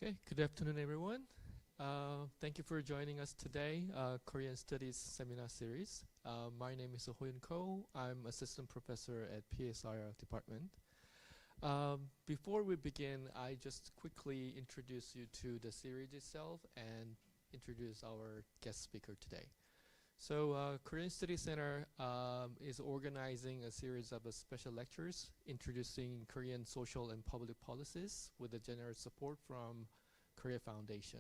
Okay, good afternoon, everyone. Thank you for joining us today, Korean Studies Seminar Series. My name is Ho-Yoon Ko. I'm Assistant Professor at PSIR Department. Before we begin, I just quickly introduce you to the series itself and introduce our guest speaker today. So Korean Studies Center is organizing a series of special lectures introducing Korean social and public policies with the generous support from Korea Foundation.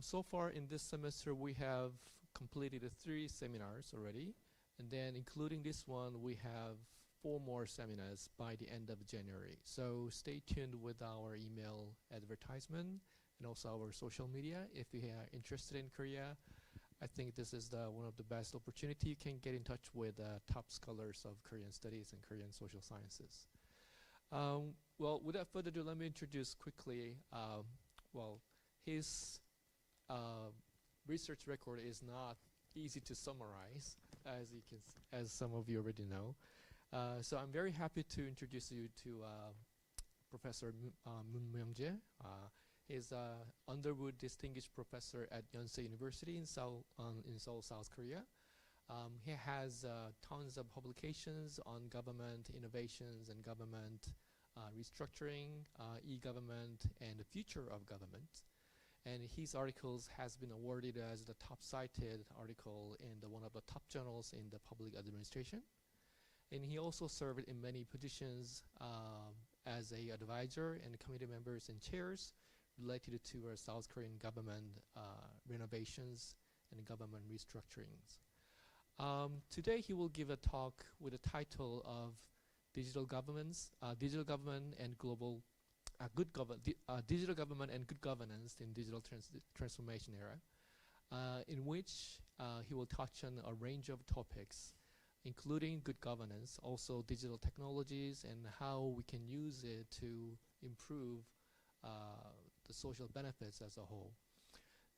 So far in this semester, we have completed 3 seminars already, and then including this one, we have 4 more seminars by the end of January. So stay tuned with our email advertisement and also our social media. If you are interested in Korea, I think this is one of the best opportunity you can get in touch with top scholars of Korean studies and Korean social sciences. Well, without further ado, let me introduce quickly, his research record is not easy to summarize, as some of you already know. So I'm very happy to introduce you to Professor Myung-jae. He's Underwood Distinguished Professor at Yonsei University in Seoul, South Korea. He has tons of publications on government innovations and government restructuring, e-government, and the future of government. And his articles has been awarded as the top cited article in one of the top journals in the public administration. And he also served in many positions as a advisor and committee members and chairs related to South Korean government renovations and government restructurings. Today he will give a talk with the title of Digital Government and Global Digital Government and Good Governance in Digital Transformation Era, in which he will touch on a range of topics, including good governance, also digital technologies, and how we can use it to improve the social benefits as a whole.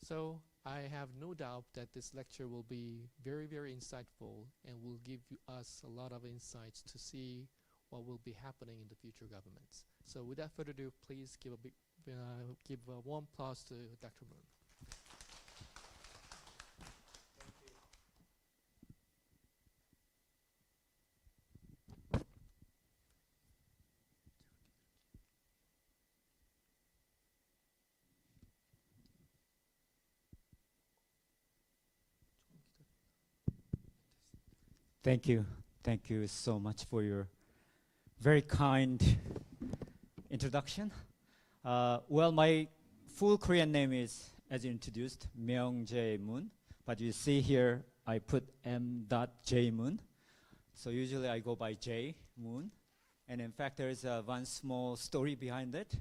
So I have no doubt that this lecture will be very, very insightful and will give us a lot of insights to see what will be happening in the future governments. So without further ado, please give a warm applause to Dr. Moon. Thank you. Thank you so much for your very kind introduction. Well, my full Korean name is, as you introduced, Myung-jae Moon. But you see here, I put M.J Moon. So usually I go by J Moon. And in fact, there is one small story behind it.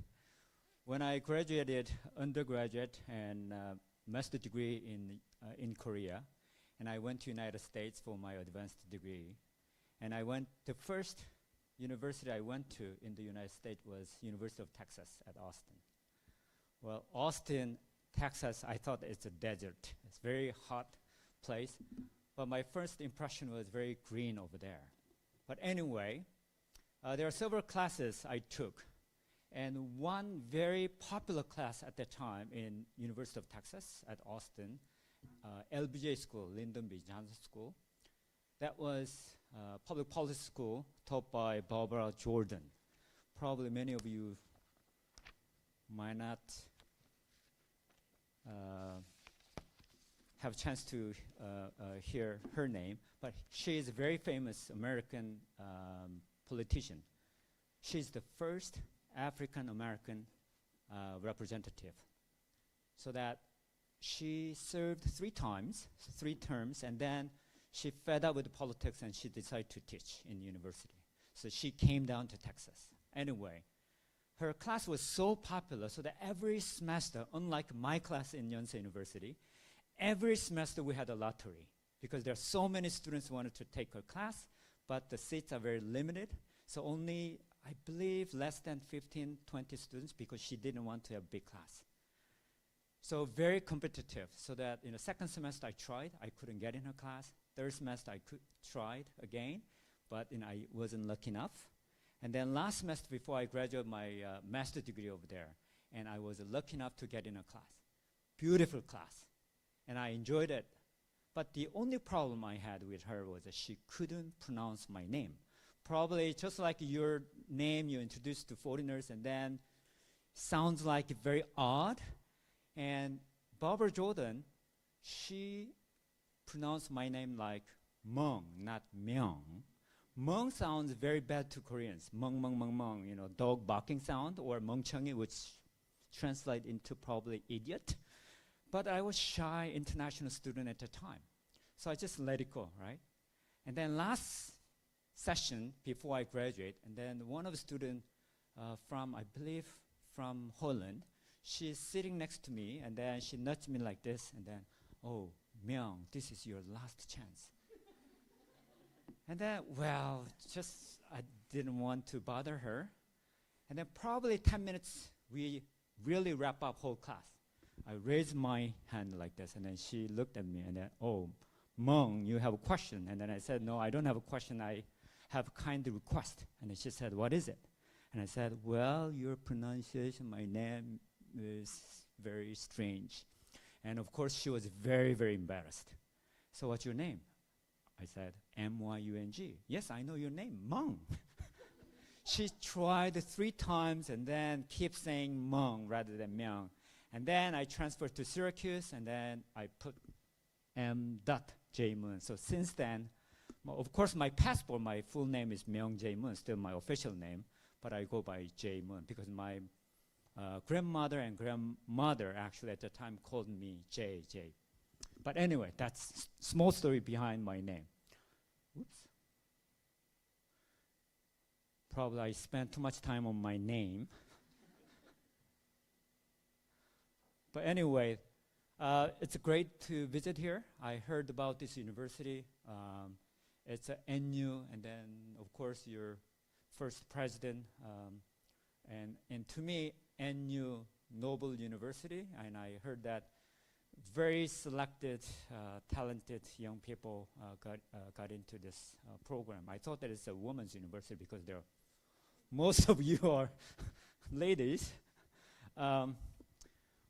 When I graduated undergraduate and master degree in Korea, and I went to United States for my advanced degree. And the first university I went to in the United States was University of Texas at Austin. Well, Austin, Texas, I thought it's a desert. It's a very hot place. But my first impression was very green over there. But anyway, there are several classes I took. And one very popular class at the time in University of Texas at Austin, LBJ School, Lyndon B. Johnson School. That was public policy school taught by Barbara Jordan. Probably many of you might not have a chance to hear her name, but she is a very famous American politician. She's the first African-American representative. So that she served 3 terms, and then she fed up with politics and she decided to teach in university. So she came down to Texas. Anyway, her class was so popular so that every semester, unlike my class in Yonsei University, every semester we had a lottery because there are so many students who wanted to take her class, but the seats are very limited. So only, I believe, less than 15, 20 students because she didn't want to have a big class. So very competitive, so that in the second semester I tried, I couldn't get in her class. Third semester I tried again, but I wasn't lucky enough. And then last semester before I graduated my master's degree over there, and I was lucky enough to get in a class. Beautiful class, and I enjoyed it. But the only problem I had with her was that she couldn't pronounce my name. Probably just like your name you introduced to foreigners, and then sounds like very odd. And Barbara Jordan, she pronounced my name like Mung, not Myung. Mung sounds very bad to Koreans. Mung, mung, mung, mung, you know, dog barking sound, or 멍청이, which translate into probably idiot. But I was shy international student at the time. So I just let it go, right? And then last session before I graduate, and then one of the students from, I believe, from Holland, she's sitting next to me, and then she nudged me like this, and then, oh, Myung, this is your last chance. And then, well, just I didn't want to bother her. And then probably 10 minutes, we really wrap up whole class. I raised my hand like this, and then she looked at me, and then, oh, Mung, you have a question. And then I said, no, I don't have a question. I have a kind request. And then she said, what is it? And I said, well, your pronunciation, my name is very strange. And of course, she was very, very embarrassed. So what's your name? I said, M-Y-U-N-G. Yes, I know your name, Mung. She tried 3 times and then kept saying Mung rather than Myung. And then I transferred to Syracuse, and then I put M.J. Moon. So since then, of course, my passport, my full name is Myung-jae Moon, still my official name, but I go by J. Moon because my grandmother and grandmother actually at the time called me J. But anyway, that's small story behind my name. Oops. Probably I spent too much time on my name. But anyway, it's great to visit here. I heard about this university. It's a NU, and then of course your first president. And to me, NU Noble University, and I heard that very selected, talented young people got into this program. I thought that it's a women's university because most of you are ladies.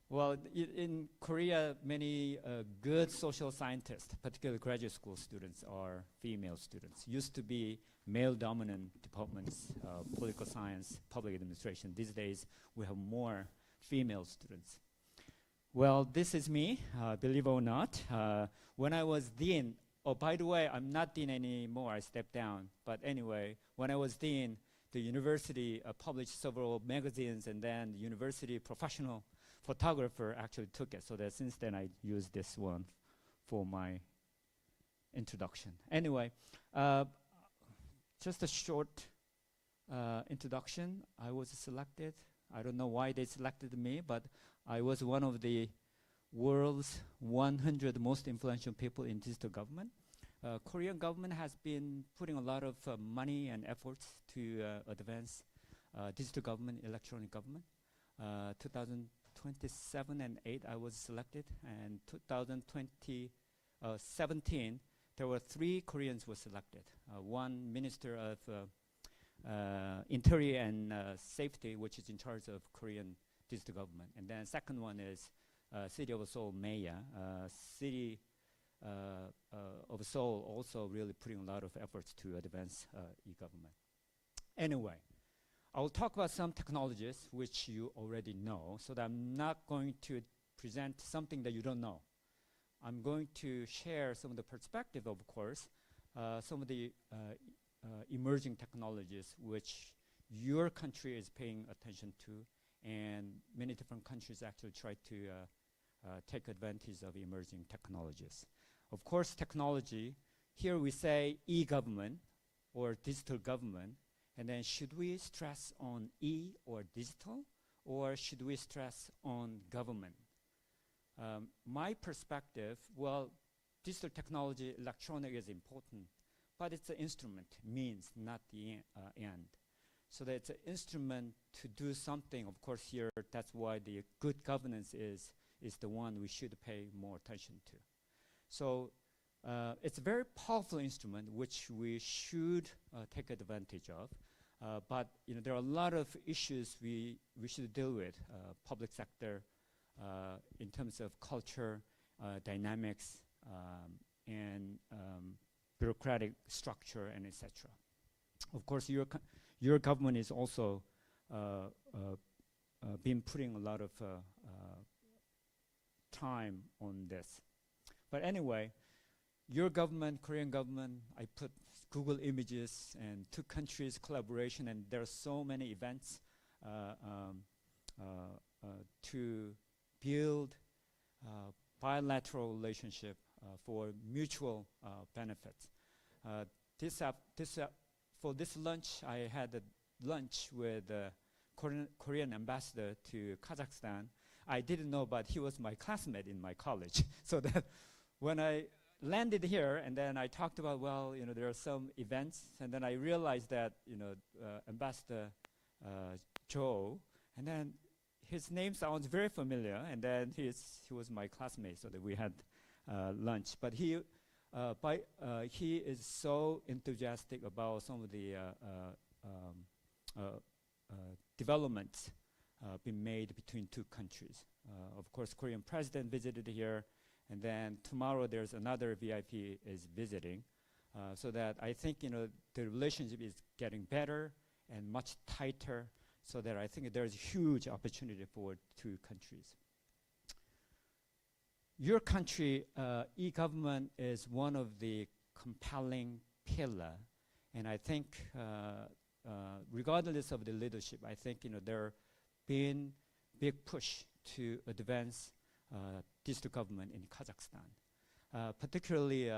Well, in Korea, many good social scientists, particularly graduate school students, are female students. Used to be male-dominant departments, political science, public administration. These days, we have more female students. Well, this is me, believe it or not. When I was dean, oh, by the way, I'm not dean anymore, I stepped down. But anyway, when I was dean, the university published several magazines, and then the university professional photographer actually took it. So that since then, I use this one for my introduction. Anyway, just a short introduction. I was selected. I don't know why they selected me, but I was one of the world's 100 most influential people in digital government. Korean government has been putting a lot of money and efforts to advance digital government, electronic government. 2027 and 8, I was selected, and 2017, there were 3 Koreans were selected. One minister of Interior and Safety, which is in charge of Korean digital government. And then second one is City of Seoul Mayor. City of Seoul also really putting a lot of efforts to advance e-government. Anyway, I will talk about some technologies which you already know, so that I'm not going to present something that you don't know. I'm going to share some of the perspective, of course, some of the emerging technologies which your country is paying attention to, and many different countries actually try to take advantage of emerging technologies. Of course, technology, here we say e-government or digital government, and then should we stress on e or digital, or should we stress on government? My perspective, well, digital technology, electronic is important, but it's an instrument, means, not the end. So that it's an instrument to do something. Of course, here, that's why the good governance is the one we should pay more attention to. So it's a very powerful instrument which we should take advantage of. But there are a lot of issues we should deal with, public sector, in terms of culture, dynamics, and bureaucratic structure, and etc. Of course, your government is also been putting a lot of time on this. But anyway, your government, Korean government, I put Google images and 2 countries collaboration, and there are so many events to build bilateral relationship for mutual benefits. For this lunch, I had a lunch with the Korean ambassador to Kazakhstan. I didn't know, but he was my classmate in my college. So that when I landed here, and then I talked about, well, there are some events, and then I realized that, Ambassador Joe, and then his name sounds very familiar, and then he was my classmate, so that we had lunch. But he is so enthusiastic about some of the developments being made between 2 countries. Of course, Korean president visited here, and then tomorrow there's another VIP is visiting, so that I think the relationship is getting better and much tighter, so that I think there's huge opportunity for 2 countries. Your country, e-government is one of the compelling pillar, and I think regardless of the leadership, I think there been big push to advance digital government in Kazakhstan, particularly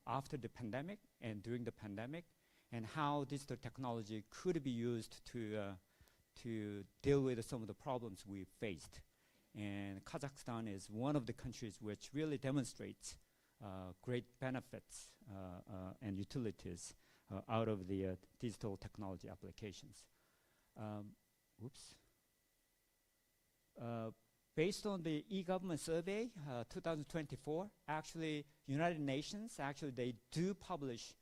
after the pandemic and during the pandemic, and how digital technology could be used to deal with some of the problems we faced. And Kazakhstan is one of the countries which really demonstrates great benefits and utilities out of the digital technology applications. Based on the e-government survey, 2024, actually United Nations, they do publish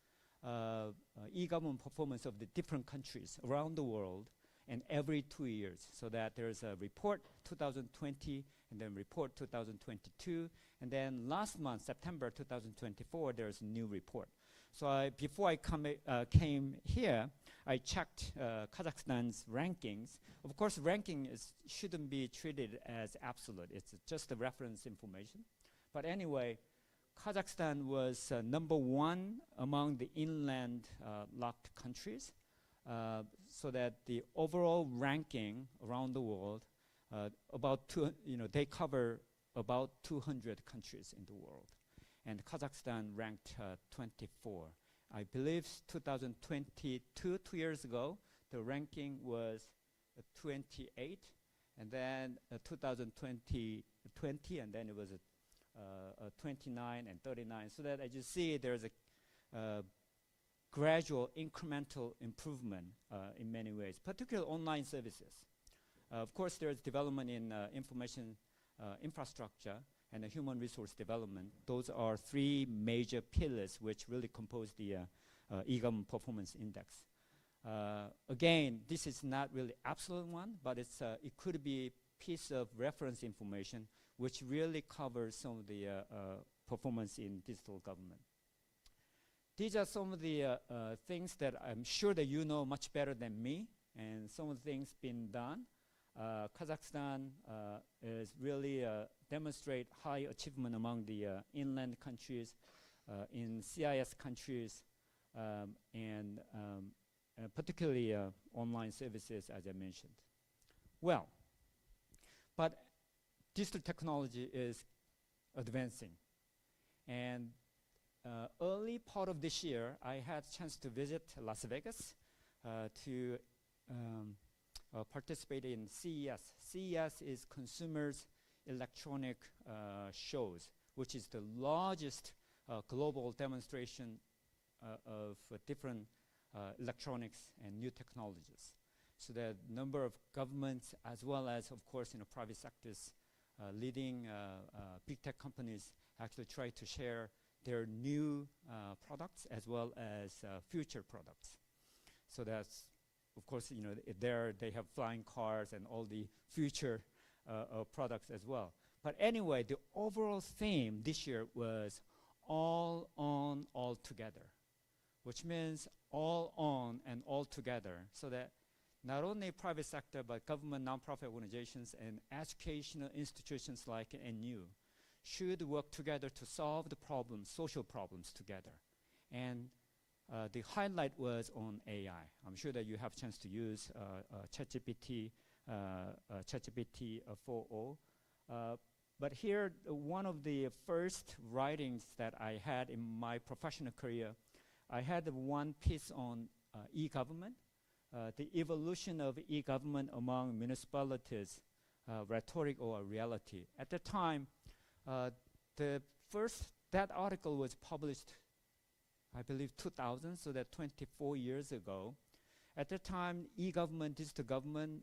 e-government performance of the different countries around the world, and every 2 years, so that there's a report 2020, and then report 2022, and then last month, September 2024, there's a new report. So before I came here, I checked Kazakhstan's rankings. Of course, ranking shouldn't be treated as absolute. It's just a reference information. But anyway, Kazakhstan was number 1 among the inland locked countries. So that the overall ranking around the world, they cover about 200 countries in the world. And Kazakhstan ranked 24. I believe 2022, 2 years ago, the ranking was 28, and then 2020, and then it was 29 and 39. So that as you see, there's a gradual incremental improvement in many ways, particularly online services. Of course, there's development in information infrastructure and human resource development. Those are 3 major pillars which really compose the e-government performance index. Again, this is not really absolute one, but it could be a piece of reference information which really covers some of the performance in digital government. These are some of the things that I'm sure that you know much better than me, and some of the things being done. Kazakhstan is really demonstrate high achievement among the inland countries, in CIS countries, and particularly online services, as I mentioned. Well, but digital technology is advancing, and early part of this year, I had a chance to visit Las Vegas to participate in CES. CES is Consumers Electronic Shows, which is the largest global demonstration of different electronics and new technologies. So the number of governments, as well as, of course, private sectors, leading big tech companies actually try to share their new products as well as future products. So that's of course, you know, there they have flying cars and all the future products as well. But anyway, the overall theme this year was all on, all together, which means all on and all together, so that not only private sector, but government, nonprofit organizations, and educational institutions like NU should work together to solve the problems, social problems together. And the highlight was on AI. I'm sure that you have a chance to use ChatGPT 4.0. But here, one of the first writings that I had in my professional career, I had one piece on e-government, the evolution of e-government among municipalities, rhetoric or reality. At the time, that article was published, I believe 2000, so that 24 years ago. At the time, e-government, digital government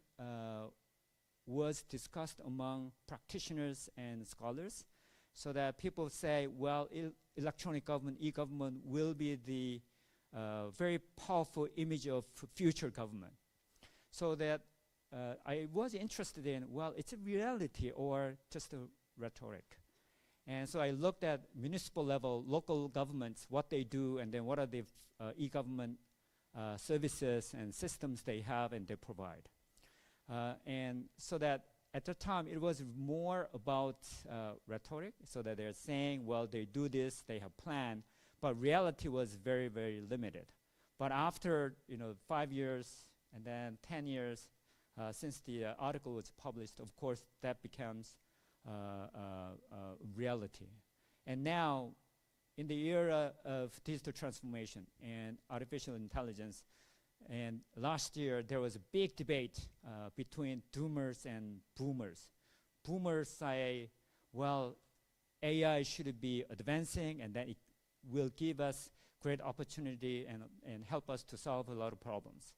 was discussed among practitioners and scholars, so that people say, well, electronic government, e-government will be the very powerful image of future government. So that I was interested in, well, it's a reality or just a rhetoric. And so I looked at municipal level, local governments, what they do, and then what are the e-government services and systems they have and they provide. And so that at the time, it was more about rhetoric, so that they're saying, well, they do this, they have planned, but reality was very, very limited. But after 5 years and then 10 years since the article was published, of course, that becomes reality. And now, in the era of digital transformation and artificial intelligence, and last year there was a big debate between doomers and boomers. Boomers say, well, AI should be advancing and that it will give us great opportunity and help us to solve a lot of problems.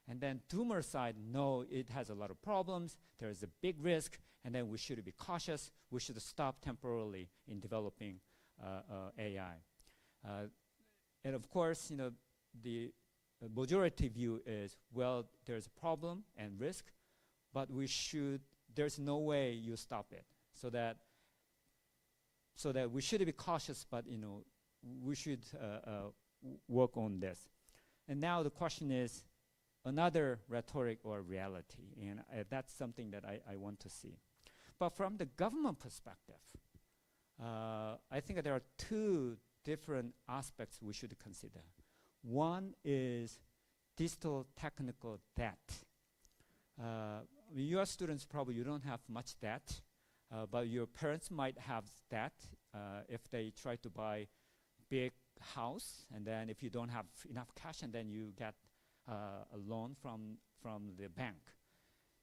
And then doomer side, no, it has a lot of problems, there is a big risk, and then we should be cautious, we should stop temporarily in developing AI. And of course, the majority view is, well, there's a problem and risk, but there's no way you stop it. So that we should be cautious, but we should work on this. And now the question is, another rhetoric or reality, and that's something that I want to see. But from the government perspective, I think that there are two different aspects we should consider. One is digital technical debt. Your students probably, you don't have much debt, but your parents might have debt if they try to buy big house, and then if you don't have enough cash, and then you get a loan from the bank.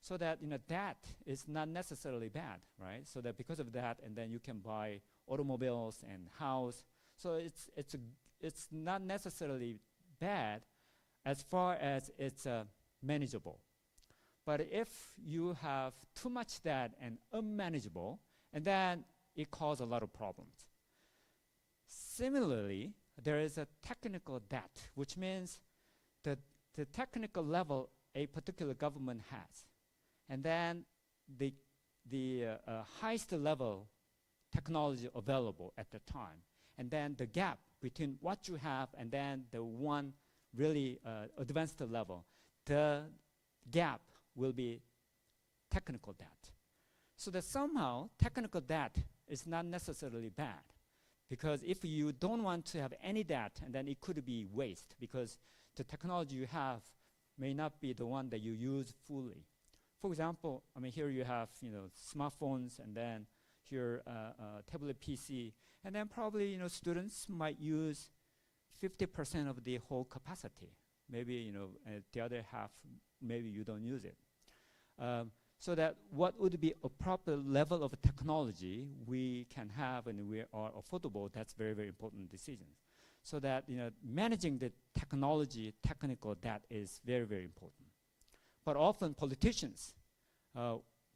So that debt is not necessarily bad, right? So that because of that, and then you can buy automobiles and house. So it's not necessarily bad as far as it's manageable. But if you have too much debt and unmanageable, and then it causes a lot of problems. Similarly, there is a technical debt, which means that the technical level a particular government has, and then the highest level technology available at the time, and then the gap between what you have and then the one really advanced level, the gap will be technical debt. So that somehow technical debt is not necessarily bad, because if you don't want to have any debt, and then it could be waste, because the technology you have may not be the one that you use fully. For example, here you have smartphones, and then here tablet PC, and then probably students might use 50% of the whole capacity. Maybe the other half, maybe you don't use it. So that what would be a proper level of technology we can have and we are affordable, that's very, very important decision. So that managing the technical debt is very, very important. But often politicians,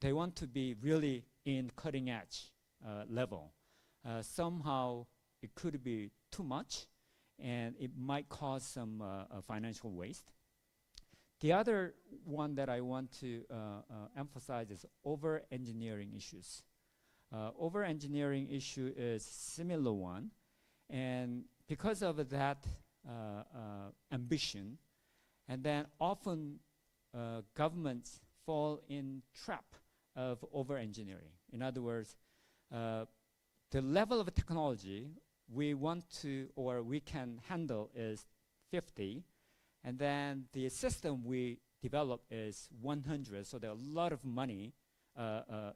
they want to be really in cutting edge level. Somehow it could be too much, and it might cause some financial waste. The other one that I want to emphasize is over-engineering issues. Over-engineering issue is similar one, and because of that ambition, and then often governments fall in trap of over-engineering. In other words, the level of technology we want to or we can handle is 50, and then the system we develop is 100, so there are a lot of money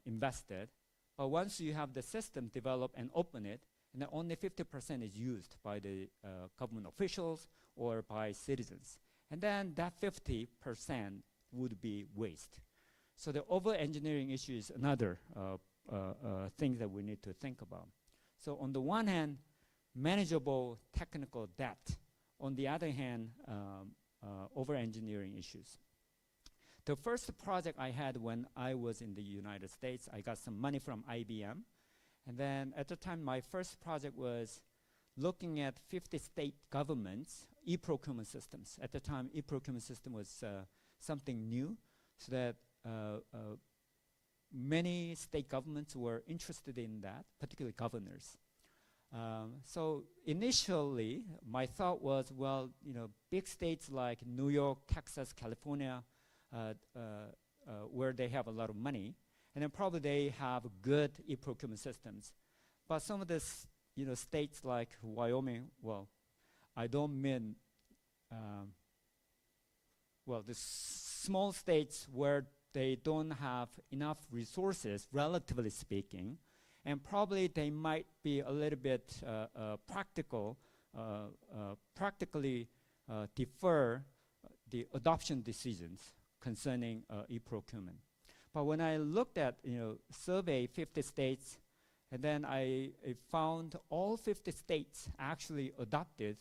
invested. But once you have the system developed and open it, and then only 50% is used by the government officials or by citizens. And then that 50% would be waste. So the over-engineering issue is another thing that we need to think about. So on the one hand, manageable technical debt. On the other hand, over-engineering issues. The first project I had when I was in the United States, I got some money from IBM. And then at the time, my first project was looking at 50 state governments' e-procurement systems. At the time, e-procurement system was something new, so that many state governments were interested in that, particularly governors. So initially, my thought was, well, you know, big states like New York, Texas, California, where they have a lot of money, and then probably they have good e-procurement systems. But some of the states like Wyoming, well, I don't mean, well, the small states where they don't have enough resources, relatively speaking, and probably they might be a little bit practically defer the adoption decisions concerning e-procurement. But when I looked at, survey 50 states, and then I found all 50 states actually adopted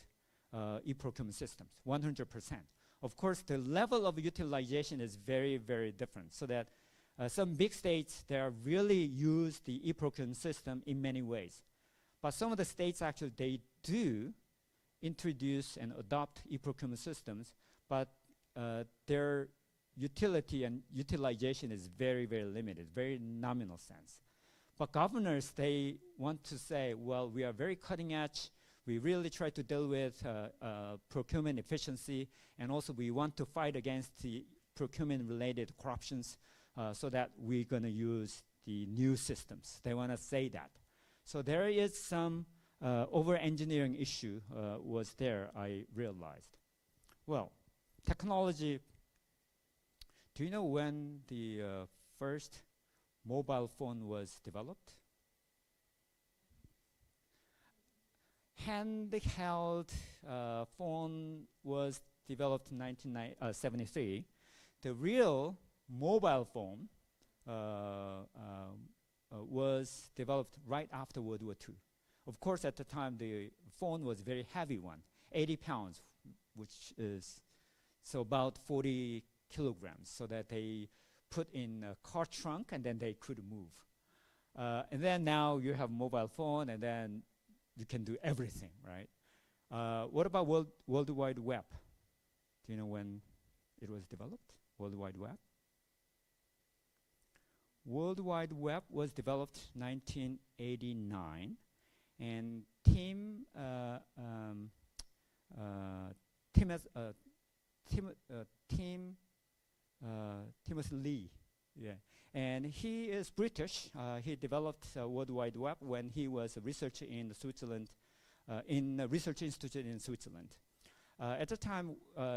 e-procurement systems, 100%. Of course, the level of utilization is very, very different, so that some big states, they really use the e-procurement system in many ways. But some of the states actually, they do introduce and adopt e-procurement systems, but their utility and utilization is very, very limited, very nominal sense. But governors, they want to say, well, we are very cutting edge. We really try to deal with procurement efficiency, and also we want to fight against the procurement-related corruptions, so that we're going to use the new systems. They want to say that. So there is some over-engineering issue was there, I realized. Well, technology, do you know when the first mobile phone was developed? Handheld phone was developed in 1973. The real mobile phone was developed right after World War II. Of course, at the time, the phone was a very heavy one, 80 pounds, which is so about 40 kilograms, so that they put in a car trunk and then they could move. And then now you have mobile phone, and then you can do everything, right? What about World Wide Web? Do you know when it was developed, World Wide Web? World Wide Web was developed 1989, and Timothy Lee, yeah, and he is British. He developed World Wide Web when he was a researcher in Switzerland, in a research institute in Switzerland. At the time,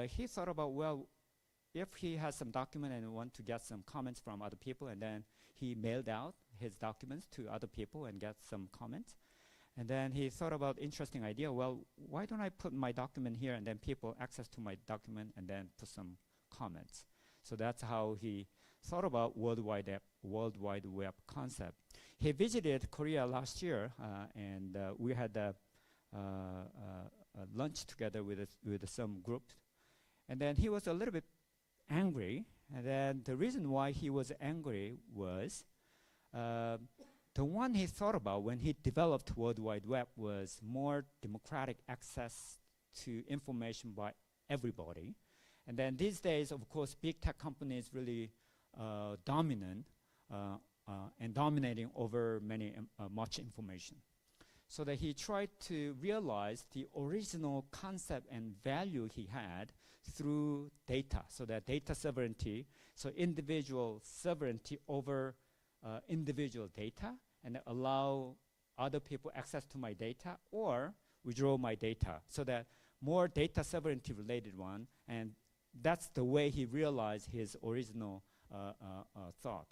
he thought about, well, if he has some document and want to get some comments from other people, and then he mailed out his documents to other people and get some comments. And then he thought about interesting idea, well, why don't I put my document here, and then people access to my document and then put some comments. So that's how he thought about World Wide Web concept. He visited Korea last year, and we had a lunch together with some groups. And then he was a little bit angry, and then the reason why he was angry was the one he thought about when he developed World Wide Web was more democratic access to information by everybody. And then these days, of course, big tech companies really dominant and dominating over much information. So that he tried to realize the original concept and value he had through data. So that data sovereignty, so individual sovereignty over individual data, and allow other people access to my data or withdraw my data. So that more data sovereignty related one, and that's the way he realized his original thought.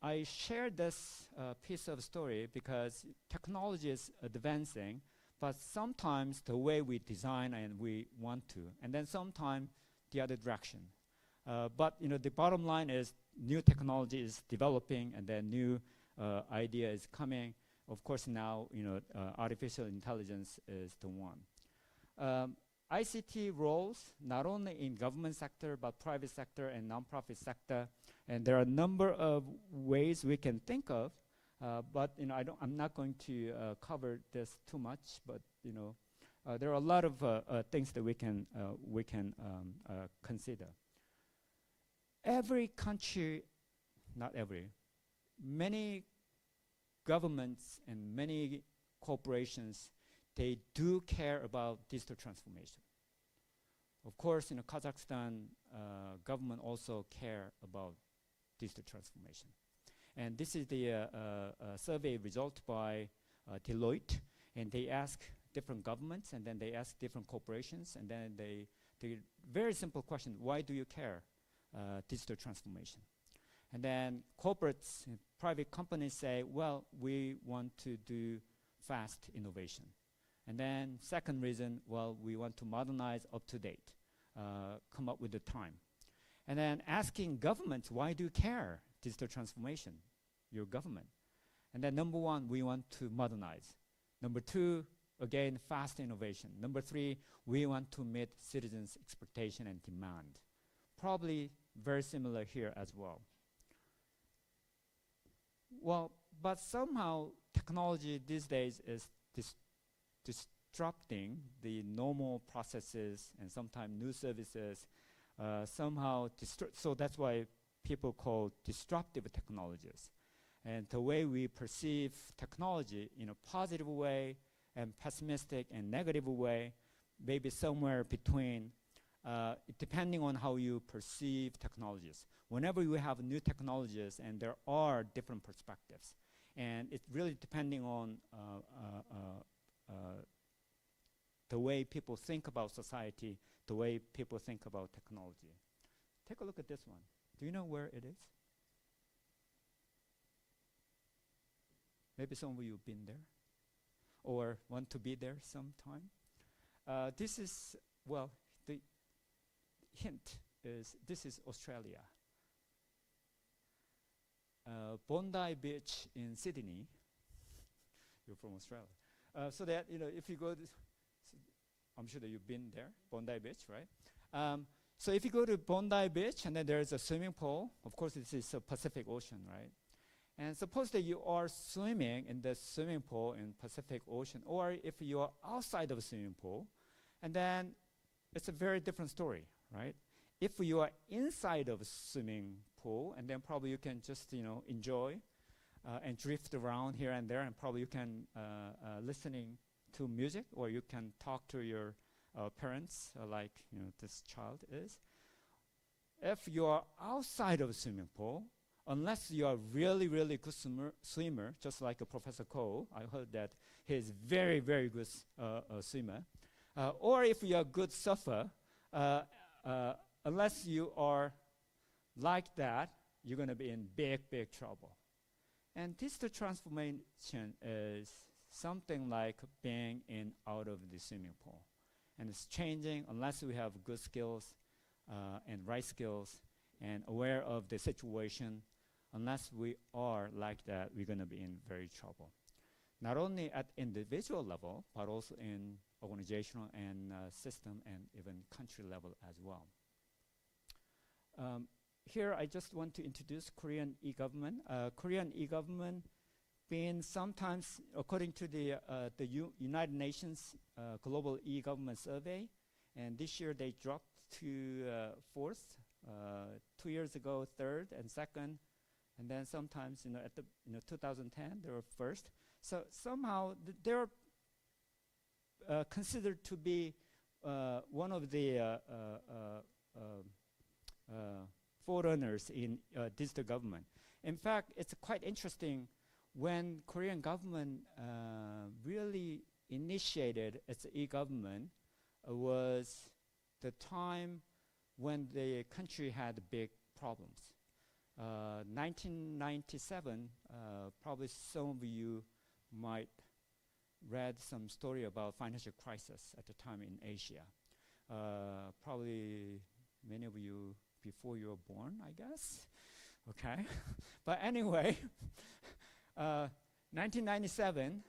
I shared this piece of story because technology is advancing, but sometimes the way we design and we want to, and then sometimes the other direction. But the bottom line is new technology is developing, and then new idea is coming. Of course, now artificial intelligence is the one. ICT roles not only in government sector but private sector and nonprofit sector, and there are a number of ways we can think of. But I'm not going to cover this too much. But there are a lot of things that we can consider. Every country, not every, many governments and many corporations, they do care about digital transformation. Of course, Kazakhstan government also care about digital transformation. And this is the survey result by Deloitte, and they ask different governments, and then they ask different corporations, and then they very simple question: why do you care digital transformation? And then corporates, private companies say, well, we want to do fast innovation. And then second reason, well, we want to modernize up to date, come up with the time. And then asking governments, why do you care digital transformation, your government? And then number one, we want to modernize. Number two, again, fast innovation. Number three, we want to meet citizens' expectation and demand. Probably very similar here as well. Well, but somehow technology these days is disrupting the normal processes and sometimes new services. Somehow, so that's why people call disruptive technologies. And the way we perceive technology in a positive way and pessimistic and negative way, maybe somewhere between, depending on how you perceive technologies. Whenever you have new technologies, and there are different perspectives, and it's really depending on the way people think about society, the way people think about technology. Take a look at this one. Do you know where it is? Maybe some of you have been there or want to be there sometime. This is, well, the hint is this is Australia. Bondi Beach in Sydney. You're from Australia. So that, if you go, I'm sure that you've been there, Bondi Beach, right? So if you go to Bondi Beach, and then there's a swimming pool, of course this is a Pacific Ocean, right? And suppose that you are swimming in the swimming pool in Pacific Ocean, or if you are outside of a swimming pool, and then it's a very different story, right? If you are inside of a swimming pool, and then probably you can just, enjoy and drift around here and there, and probably you can listening to music, or you can talk to your parents, like this child is. If you are outside of a swimming pool, unless you are really, really good swimmer, just like Professor Ko, I heard that he is very, very good swimmer, or if you are a good surfer, unless you are like that, you're going to be in big, big trouble. And digital transformation is something like being in out of the swimming pool. And it's changing unless we have good skills and right skills and aware of the situation. Unless we are like that, we're going to be in very trouble. Not only at individual level, but also in organizational and system and even country level as well. Here, I just want to introduce Korean e-government. Korean e-government being sometimes, according to the United Nations Global e-government survey, and this year they dropped to fourth. 2 years ago, third and second, and then sometimes, at the 2010, they were first. So somehow they're considered to be one of the forerunners in digital government. In fact, it's quite interesting when Korean government really initiated its e-government was the time when the country had big problems. 1997, probably some of you might read some story about financial crisis at the time in Asia. Probably many of you before you were born, I guess. Okay, but anyway, 1997,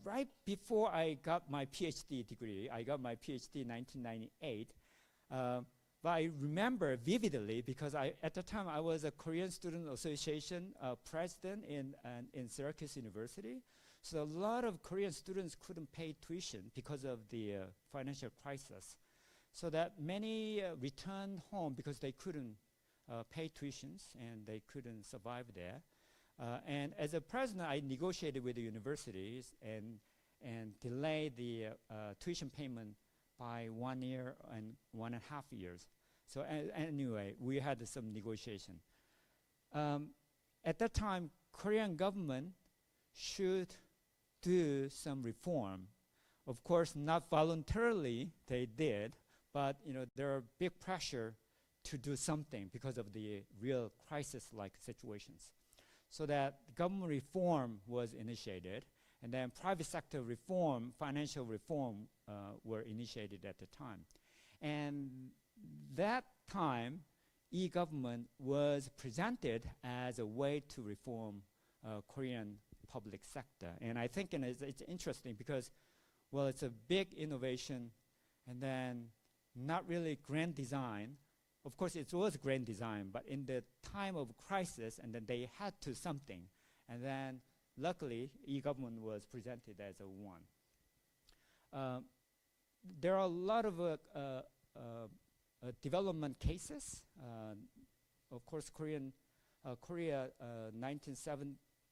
right before I got my PhD degree, I got my PhD in 1998. But I remember vividly because at the time I was a Korean Student Association president in Syracuse University. So a lot of Korean students couldn't pay tuition because of the financial crisis. So that many returned home because they couldn't pay tuitions and they couldn't survive there. And as a president, I negotiated with the universities and delayed the tuition payment by 1 year and 1.5 years. So anyway, we had some negotiation. At that time, Korean government should do some reform. Of course, not voluntarily they did, but there are big pressure to do something because of the real crisis-like situations. So that government reform was initiated, and then private sector reform, financial reform were initiated at the time. And that time, e-government was presented as a way to reform Korean public sector. And I think it's interesting because, well, it's a big innovation and then not really grand design. Of course, it was grand design, but in the time of crisis, and then they had to something. And then, luckily, e-government was presented as a one. There are a lot of development cases. Of course, Korea,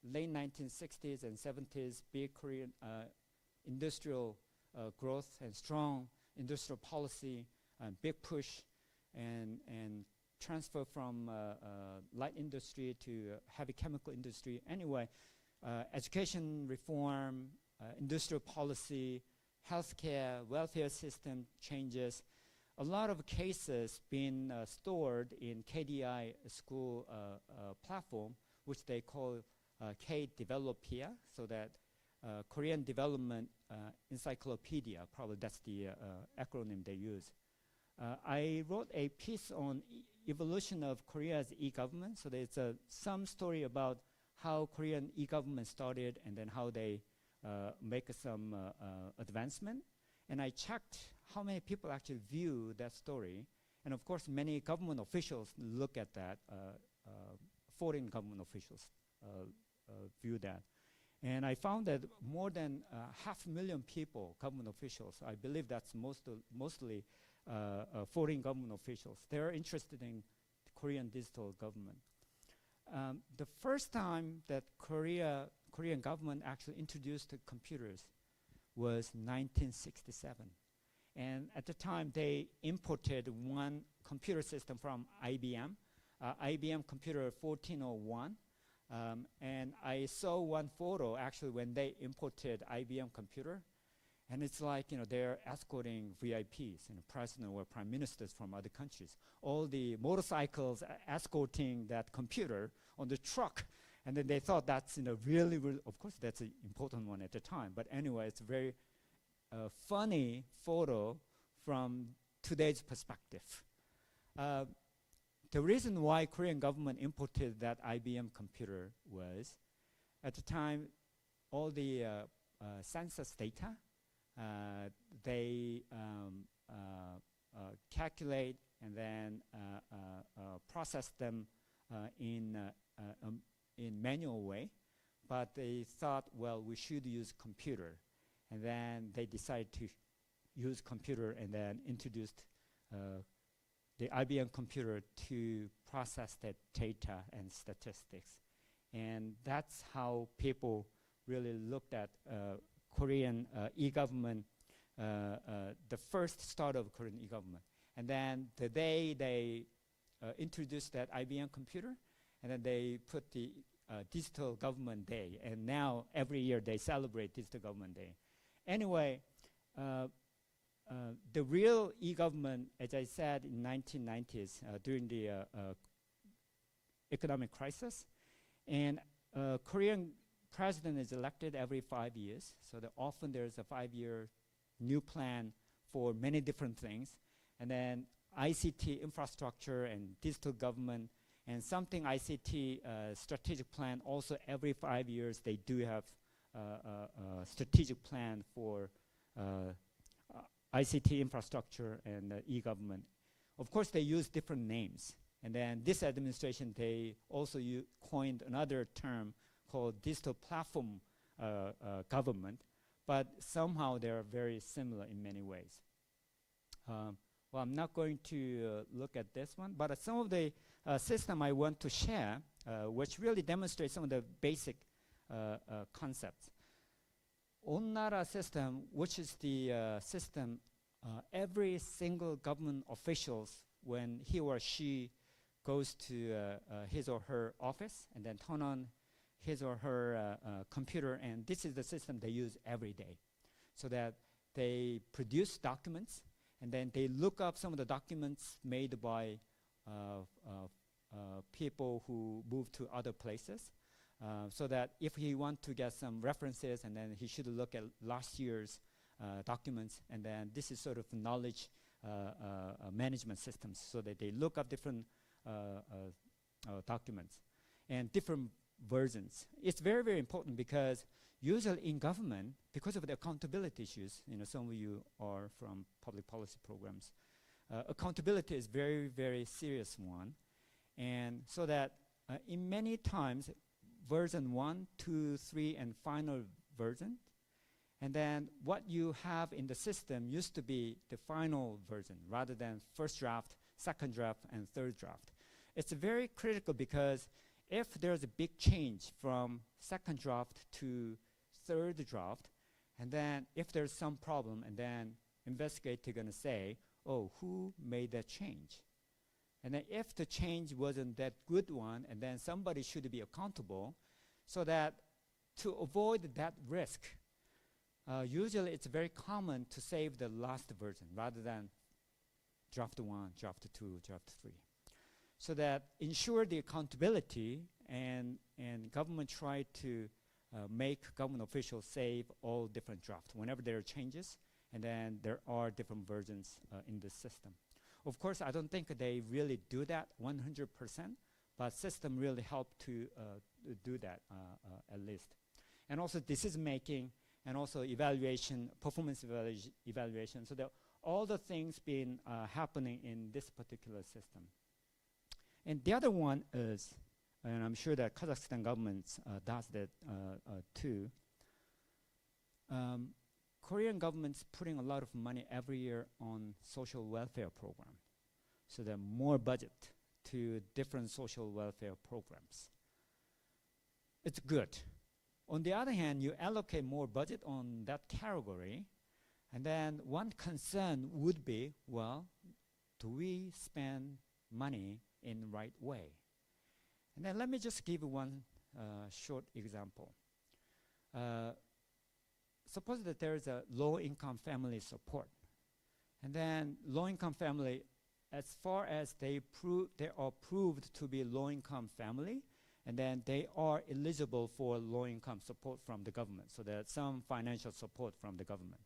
late 1960s and 70s, big Korean industrial growth and strong industrial policy, big push, and transfer from light industry to heavy chemical industry. Anyway, education reform, industrial policy, healthcare, welfare system changes. A lot of cases been stored in KDI school platform, which they call K-Developedia, so that Korean Development Encyclopedia, probably that's the acronym they use. I wrote a piece on evolution of Korea's e-government, so there's some story about how Korean e-government started and then how they make some advancement. And I checked how many people actually view that story. And of course, many government officials look at that, foreign government officials view that. And I found that more than 500,000 people, government officials, I believe that's mostly foreign government officials, they're interested in Korean digital government. The first time that Korean government actually introduced computers was 1967. And at the time, they imported one computer system from IBM, IBM computer 1401. And I saw one photo actually when they imported IBM computer. And it's like, they're escorting VIPs, president or prime ministers from other countries. All the motorcycles escorting that computer on the truck. And then they thought that's, really, of course, that's an important one at the time. But anyway, it's a very funny photo from today's perspective. The reason why Korean government imported that IBM computer was, at the time, all the census data, they calculate and then process them in manual way, but they thought, well, we should use computer, and then they decided to use computer and then introduced the IBM computer to process that data and statistics. And that's how people really looked at Korean e-government, the first start of Korean e-government. And then the day they introduced that IBM computer, and then they put the Digital Government Day. And now every year they celebrate Digital Government Day. Anyway, the real e-government, as I said, in 1990s during the economic crisis, and Korean president is elected every 5 years, so that often there's a 5-year new plan for many different things, and then ICT infrastructure and digital government, and something ICT strategic plan also every 5 years they do have a strategic plan for ICT infrastructure and e-government. Of course, they use different names. And then this administration, they also coined another term called digital platform government, but somehow they're very similar in many ways. Well, I'm not going to look at this one, but some of the system I want to share, which really demonstrates some of the basic concepts. Onnara system, which is the system every single government officials, when he or she goes to his or her office and then turn on his or her computer, and this is the system they use every day, so that they produce documents and then they look up some of the documents made by people who move to other places, so that if he want to get some references, and then he should look at last year's documents, and then this is sort of knowledge management systems, so that they look up different documents and different versions. It's very, very important because usually in government, because of the accountability issues, some of you are from public policy programs, accountability is very, very serious one. And so that in many times, version 1, 2, 3, and final version, and then what you have in the system used to be the final version rather than first draft, second draft, and third draft. It's very critical because if there's a big change from second draft to third draft, and then if there's some problem, and then investigators are going to say, oh, who made that change? And then if the change wasn't that good one, and then somebody should be accountable, so that to avoid that risk, usually it's very common to save the last version rather than draft 1, draft 2, draft 3. So that ensure the accountability, and government try to make government officials save all different drafts whenever there are changes, and then there are different versions in the system. Of course, I don't think they really do that 100%, but system really help to do that at least. And also decision making, and also evaluation, performance evaluation, so that all the things been happening in this particular system. And the other one is, and I'm sure that Kazakhstan government does that too, Korean government's putting a lot of money every year on social welfare program. So there are more budget to different social welfare programs. It's good. On the other hand, you allocate more budget on that category, and then one concern would be, well, do we spend money in the right way? And then let me just give one short example. Suppose that there is a low-income family support, and then low-income family, as far as they are proved to be low-income family, and then they are eligible for low-income support from the government, so there's some financial support from the government.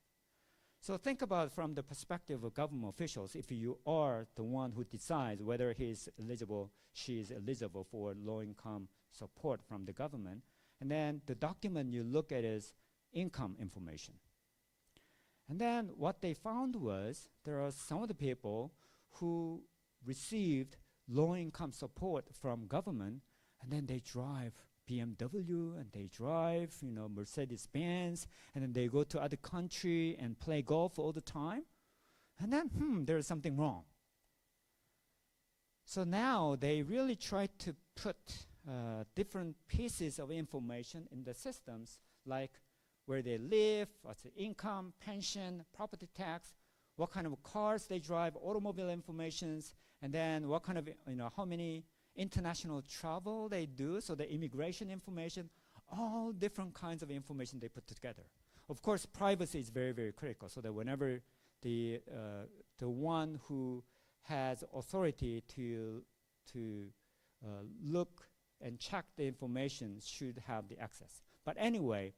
So think about from the perspective of government officials, if you are the one who decides whether he's eligible, she is eligible for low-income support from the government, and then the document you look at is income information. And then what they found was there are some of the people who received low-income support from government, and then they drive BMW, and they drive, Mercedes-Benz, and then they go to other country and play golf all the time. And then, there's something wrong. So now they really try to put different pieces of information in the systems, like where they live, what's the income, pension, property tax, what kind of cars they drive, automobile informations, and then what kind of, how many international travel they do, so the immigration information, all different kinds of information they put together. Of course, privacy is very, very critical, so that whenever the one who has authority to look and check the information should have the access. But anyway,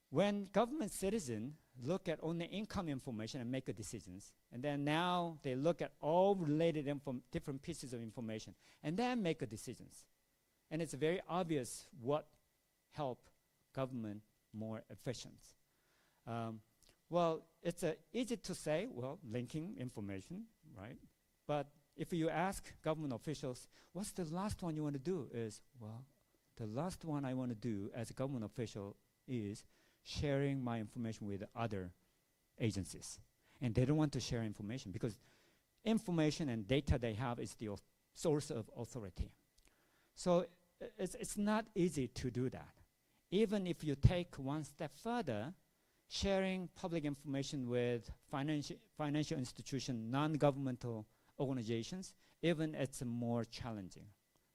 when government citizens look at only income information and make decisions, and then now they look at all related different pieces of information, and then make decisions. And it's very obvious what help government more efficient. Well, it's easy to say, well, linking information, right? But if you ask government officials, what's the last one you want to do? Is, well, the last one I want to do as a government official is sharing my information with other agencies. And they don't want to share information because information and data they have is the source of authority. So it's not easy to do that. Even if you take one step further, sharing public information with financial institutions, non-governmental organizations, even it's more challenging.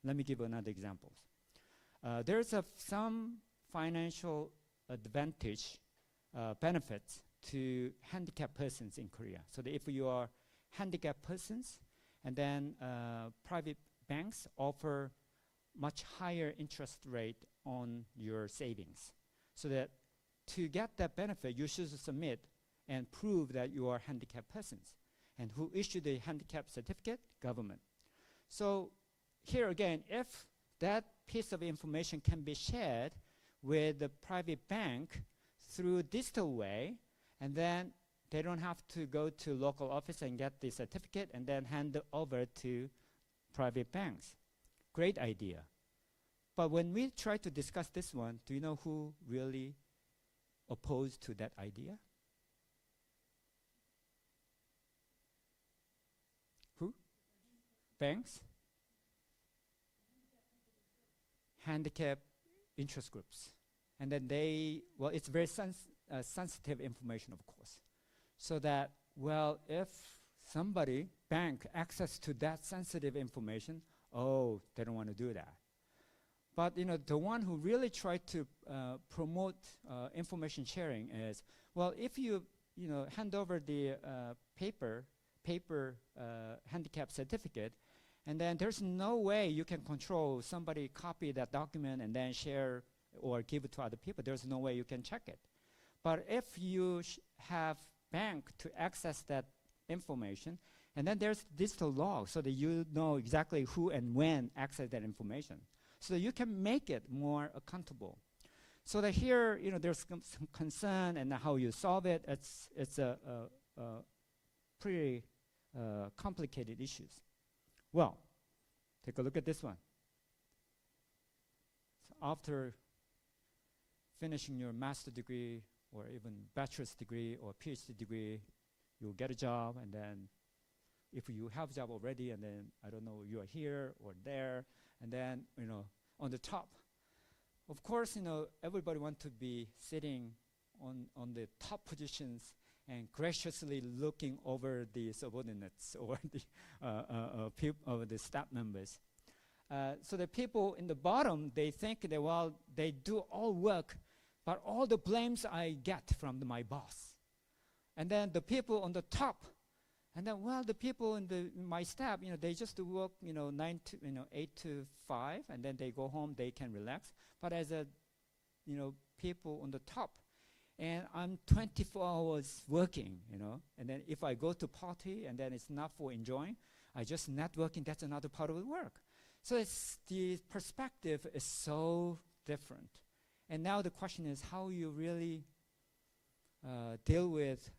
Let me give another example. There's some financial advantage, benefits to handicapped persons in Korea. So that if you are handicapped persons, and then private banks offer much higher interest rate on your savings. So that to get that benefit, you should submit and prove that you are handicapped persons. And who issued the handicap certificate? Government. So here again, if that piece of information can be shared with the private bank through digital way, and then they don't have to go to local office and get the certificate and then hand it over to private banks. Great idea. But when we try to discuss this one, do you know who really opposed to that idea? Who? Banks? Handicap interest groups. And then they, well, it's very sensitive information, of course. So that, well, if somebody, bank, access to that sensitive information, oh, they don't want to do that. But the one who really tried to promote information sharing is, well, if you hand over the paper handicap certificate, and then there's no way you can control somebody copy that document and then share or give it to other people. There's no way you can check it. But if you have bank to access that information, and then there's digital log so that you know exactly who and when access that information. So that you can make it more accountable. So that here, there's some concern and how you solve it. It's a pretty complicated issues. Well, take a look at this one. So after finishing your master's degree or even bachelor's degree or PhD degree, you'll get a job, and then if you have a job already, and then, I don't know, you are here or there, and then, on the top, of course, everybody wants to be sitting on the top positions and graciously looking over the subordinates or the staff members. So the people in the bottom, they think that, well, they do all work, but all the blames I get from my boss. And then the people on the top, and then, well, the people in my staff, they just work, 8 to 5, and then they go home, they can relax. But as a, people on the top, and I'm 24 hours working, and then if I go to party, and then it's not for enjoying, I just networking, that's another part of the work. So the perspective is so different. And now the question is how you really deal with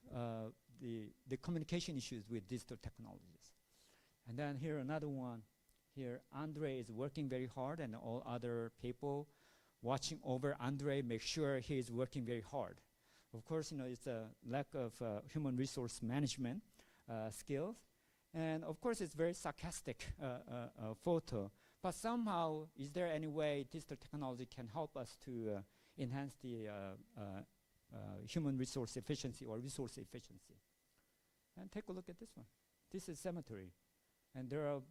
the communication issues with digital technologies. And then here another one. Here Andre is working very hard, and all other people watching over Andre make sure he is working very hard. Of course, it's a lack of human resource management skills. And of course, it's very sarcastic photo. But somehow, is there any way digital technology can help us to enhance the human resource efficiency or resource efficiency? And take a look at this one. This is cemetery. And there are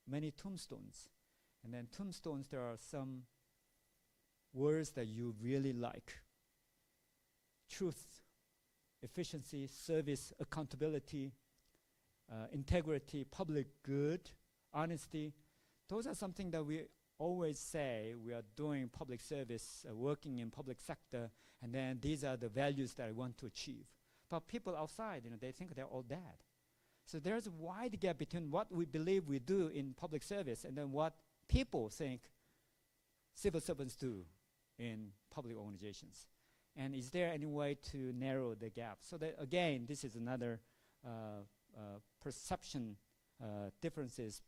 many tombstones. And then tombstones, there are some words that you really like. Truth, efficiency, service, accountability, integrity, public good, honesty. Those are something that we always say we are doing public service, working in public sector, and then these are the values that I want to achieve. But people outside, they think they're all dead. So there's a wide gap between what we believe we do in public service and then what people think civil servants do in public organizations. And is there any way to narrow the gap? So that, again, this is another perception differences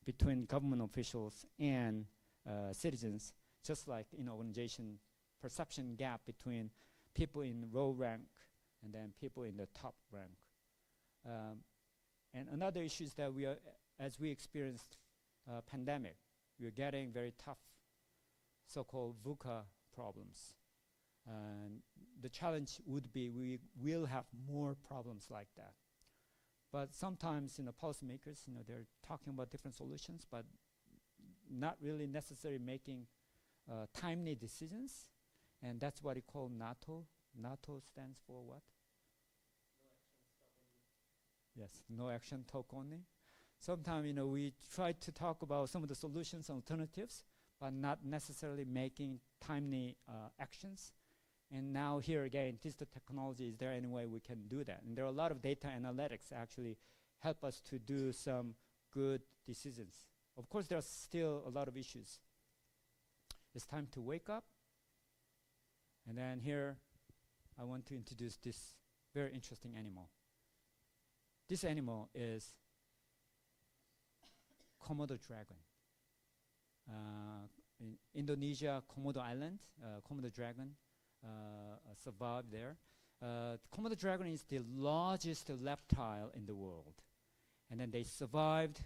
between government officials and citizens, just like in organization, perception gap between people in low rank and then people in the top rank. And another issue is that we are, as we experienced pandemic, we are getting very tough so-called VUCA problems. And the challenge would be we will have more problems like that. But sometimes, policymakers, they're talking about different solutions, but not really necessarily making timely decisions. And that's what we call NATO. NATO stands for what? Yes, no action, talk only. Sometimes, we try to talk about some of the solutions and alternatives, but not necessarily making timely actions. And now here again, digital technology, is there any way we can do that? And there are a lot of data analytics actually help us to do some good decisions. Of course, there are still a lot of issues. It's time to wake up. And then here, I want to introduce this very interesting animal. This animal is Komodo dragon. In Indonesia, Komodo Island, Komodo dragon survived there. Komodo dragon is the largest reptile in the world. And then they survived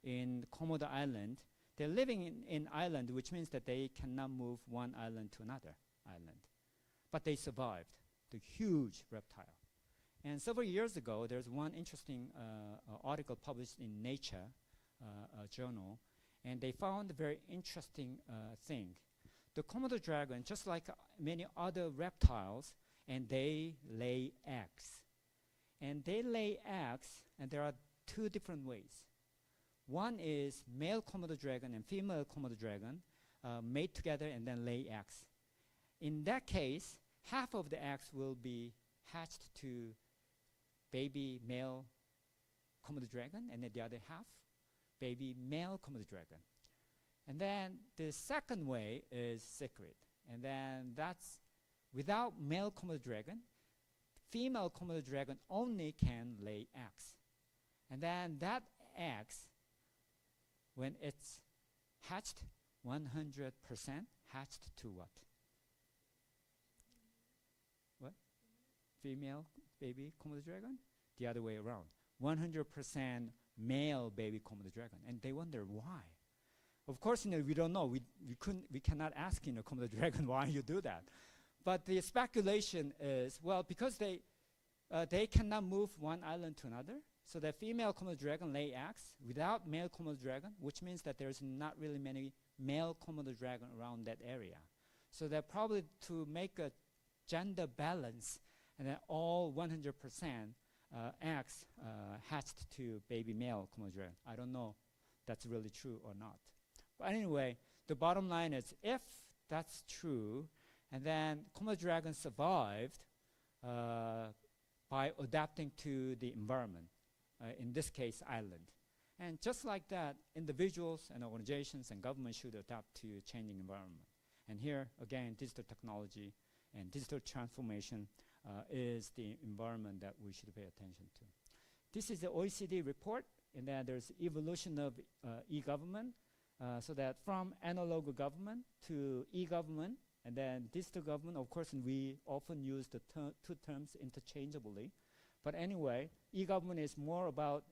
in Komodo Island. They're living in island, which means that they cannot move one island to another island. But they survived, the huge reptile. And several years ago, there's one interesting article published in Nature journal, and they found a very interesting thing. The Komodo dragon, just like many other reptiles, and they lay eggs. And they lay eggs, and there are two different ways. One is male Komodo dragon and female Komodo dragon mate together and then lay eggs. In that case, half of the eggs will be hatched to baby male Komodo dragon, and then the other half, baby male Komodo dragon. And then the second way is secret. And then that's without male Komodo dragon, female Komodo dragon only can lay eggs. And then that eggs, when it's hatched, 100% hatched to what? What? Female baby Komodo dragon? The other way around. 100% male baby Komodo dragon. And they wonder why. Of course, we don't know. We cannot ask Komodo dragon why you do that. But the speculation is, well, because they cannot move one island to another. So the female Komodo dragon lay eggs without male Komodo dragon, which means that there's not really many male Komodo dragon around that area. So they're probably to make a gender balance, and then all 100% eggs hatched to baby male Komodo dragon. I don't know if that's really true or not. But anyway, the bottom line is if that's true, and then Komodo dragon survived by adapting to the environment, in this case, island. And just like that, individuals and organizations and governments should adapt to changing environment. And here, again, digital technology and digital transformation is the environment that we should pay attention to. This is the OECD report, and then there's evolution of e-government, so that from analog government to e-government, and then digital government. Of course, we often use the two terms interchangeably, But anyway, e-government is more about,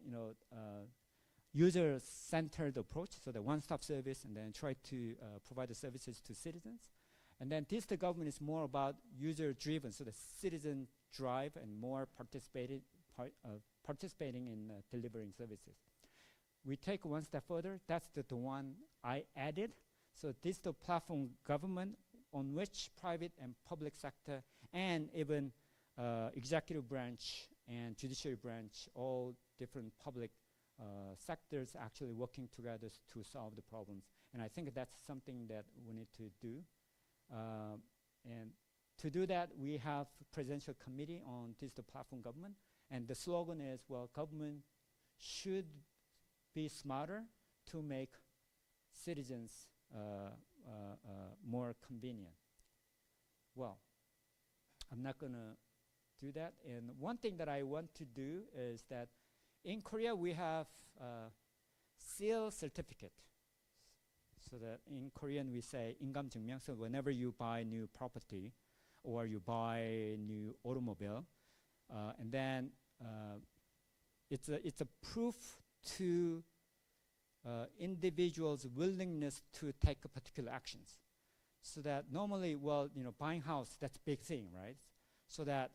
user-centered approach, so the one-stop service, and then try to provide the services to citizens. And then digital government is more about user-driven, so the citizen drive and more participating in delivering services. We take one step further. That's the one I added. So digital platform government on which private and public sector and even executive branch and judiciary branch, all different public sectors actually working together to solve the problems. And I think that's something that we need to do. And to do that, we have presidential committee on digital platform government. And the slogan is, well, government should be smarter to make citizens more convenient. Well, I'm not going to do that. And one thing that I want to do is that in Korea we have seal certificate. So that in Korean we say 인감증명. So whenever you buy new property or you buy new automobile, and then it's a proof to individuals' willingness to take a particular actions. So that normally, well, buying house, that's a big thing, right? So that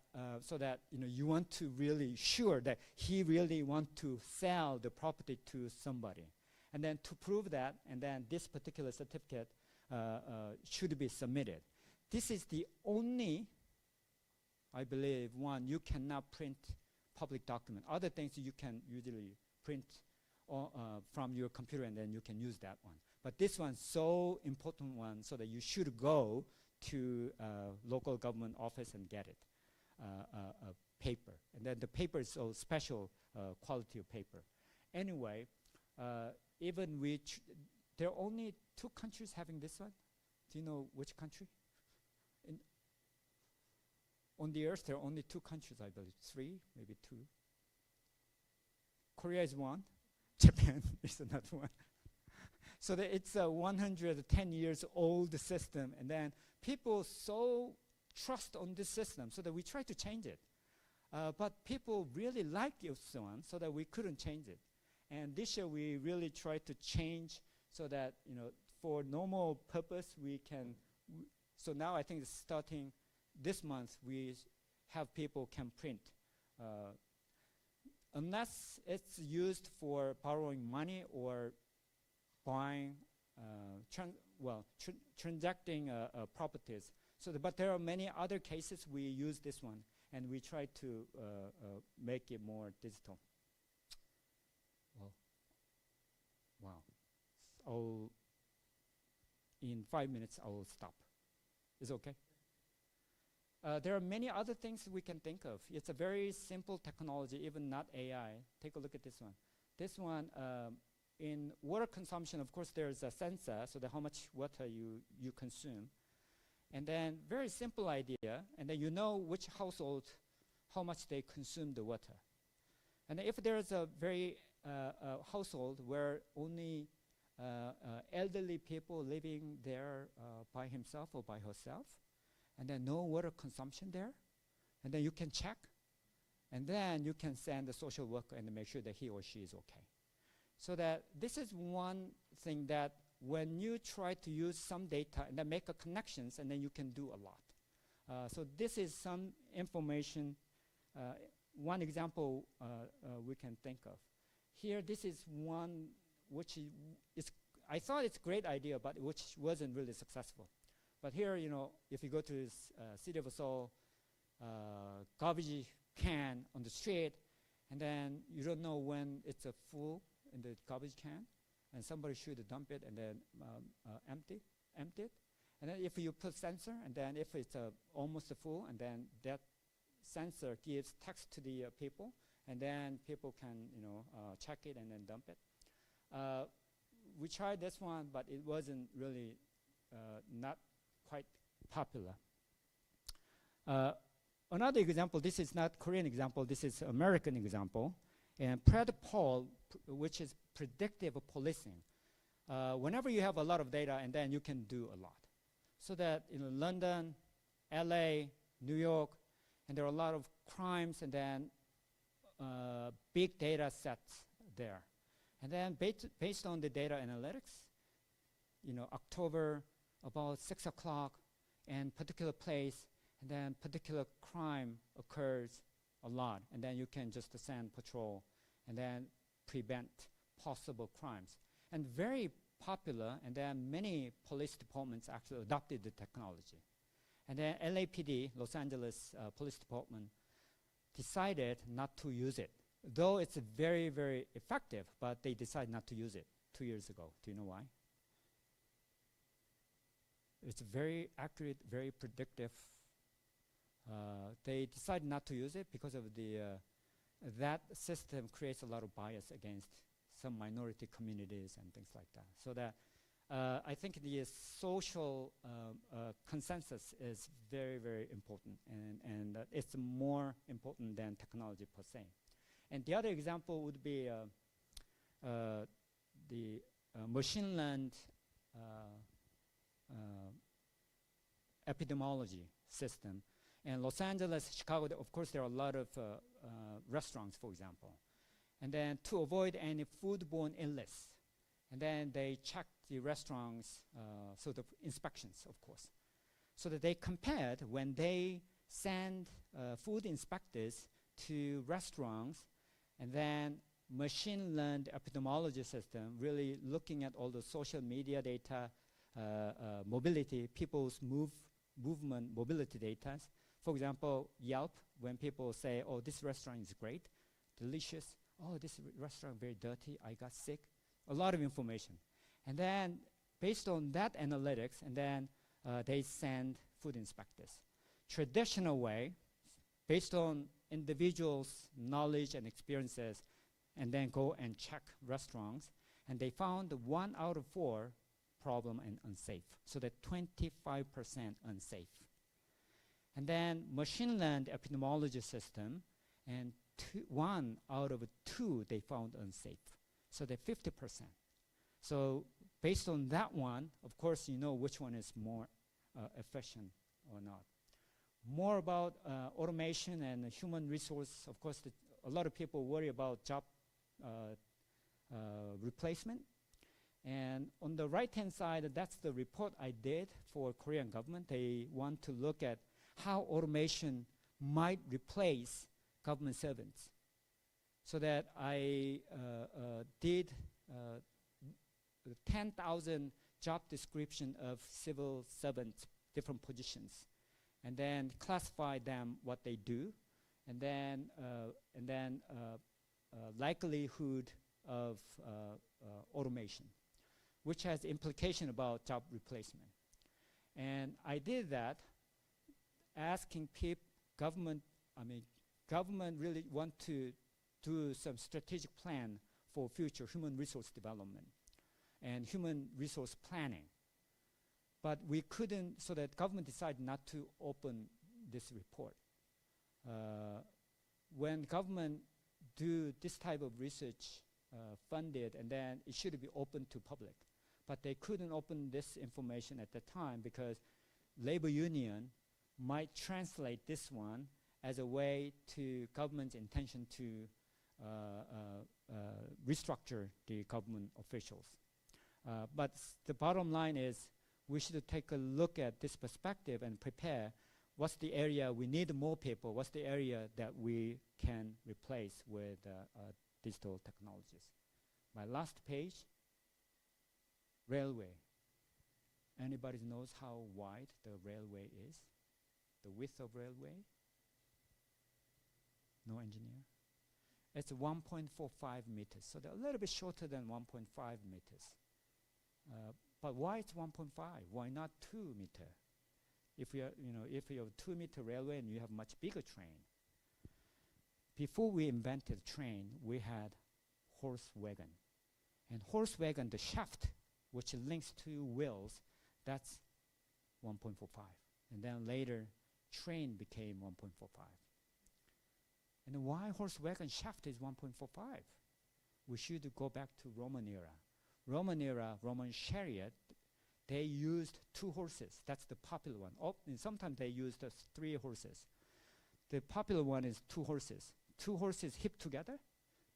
you want to really sure that he really want to sell the property to somebody. And then to prove that, and then this particular certificate should be submitted. This is the only, I believe, one you cannot print public document. Other things you can usually print from your computer and then you can use that one. But this one's so important one, so that you should go to local government office and get it, a paper. And then the paper is so special quality of paper. Anyway, even there are only 2 countries having this one. Do you know which country? On the earth, there are only 2 countries, I believe. 3, maybe 2. Korea is one. Japan is another one. So that it's a 110 years old system, and then people so trust on this system, so that we try to change it. But people really like this one, so that we couldn't change it. And this year we really tried to change so that, for normal purpose we can. So now I think it's starting this month, we have people can print. Unless it's used for borrowing money or buying, transacting properties. So, but there are many other cases we use this one, and we try to make it more digital. Well, wow. In 5 minutes, I will stop. Is it okay? There are many other things we can think of. It's a very simple technology, even not AI. Take a look at this one. This one, in water consumption, of course, there's a sensor, so that how much water you consume. And then very simple idea, and then you know which household, how much they consume the water. And if there's a very household where only elderly people living there by himself or by herself, and then no water consumption there, and then you can check, and then you can send the social worker and make sure that he or she is okay. So that this is one thing that when you try to use some data and then make a connections, and then you can do a lot. So this is some information, one example we can think of. Here, this is one which is I thought it's a great idea, but which wasn't really successful. But here, if you go to this city of Seoul, garbage can on the street, and then you don't know when it's full in the garbage can, and somebody should dump it and then empty it. And then if you put sensor, and then if it's almost full, and then that sensor gives text to the people, and then people can check it and then dump it. We tried this one, but it wasn't really not quite popular. Another example, this is not Korean example, this is American example. And pred poll, which is predictive policing. Whenever you have a lot of data, and then you can do a lot. So that in London, LA, New York, and there are a lot of crimes, and then big data sets there. And then based on the data analytics, October, about 6 o'clock, and particular place, and then particular crime occurs a lot. And then you can just send patrol and then prevent possible crimes. And very popular, and then many police departments actually adopted the technology. And then LAPD, Los Angeles Police Department, decided not to use it. Though it's very, very effective, but they decided not to use it 2 years ago. Do you know why? It's very accurate, very predictive. They decided not to use it because of that system creates a lot of bias against some minority communities and things like that. So that I think the social consensus is very, very important, and it's more important than technology per se. And the other example would be the machine learned epidemiology system. In Los Angeles, Chicago, of course, there are a lot of restaurants, for example. And then to avoid any foodborne illness, and then they check the restaurants, so the inspections, of course. So that they compared when they send food inspectors to restaurants, and then machine learned epidemiology system, really looking at all the social media data, mobility, people's movement, mobility data. For example, Yelp, when people say, oh, this restaurant is great, delicious, oh, this restaurant very dirty, I got sick, a lot of information. And then based on that analytics, and then they send food inspectors. Traditional way, based on individuals' knowledge and experiences, and then go and check restaurants, and they found 1 out of 4 problem and unsafe, so that 25% unsafe. And then machine learned epidemiology system, and 1 out of 2 they found unsafe, so that 50%. So based on that one, of course, you know which one is more efficient or not. More about automation and human resource. Of course, a lot of people worry about job replacement. And on the right-hand side, that's the report I did for Korean government. They want to look at how automation might replace government servants. So that I did 10,000 job description of civil servants, different positions, and then classify them what they do, and then likelihood of automation, which has implication about job replacement. And I did that asking government really want to do some strategic plan for future human resource development and human resource planning. But we couldn't, so that government decided not to open this report. When government do this type of research funded, and then it should be open to public. But they couldn't open this information at the time because labor union might translate this one as a way to government's intention to restructure the government officials. But the bottom line is we should take a look at this perspective and prepare what's the area we need more people, what's the area that we can replace with digital technologies. My last page, railway. Anybody knows how wide the railway is? The width of railway? No engineer? It's 1.45 meters, so they're a little bit shorter than 1.5 meters. But why it's 1.5? Why not 2 meter? If you have a 2 meter railway and you have much bigger train. Before we invented train, we had horse wagon. And horse wagon, the shaft, which links two wheels, that's 1.45. And then later, train became 1.45. And why horse wagon shaft is 1.45? We should go back to Roman era. Roman era, Roman chariot, they used 2 horses. That's the popular one. And sometimes they used 3 horses. The popular one is 2 horses. two horses hip together,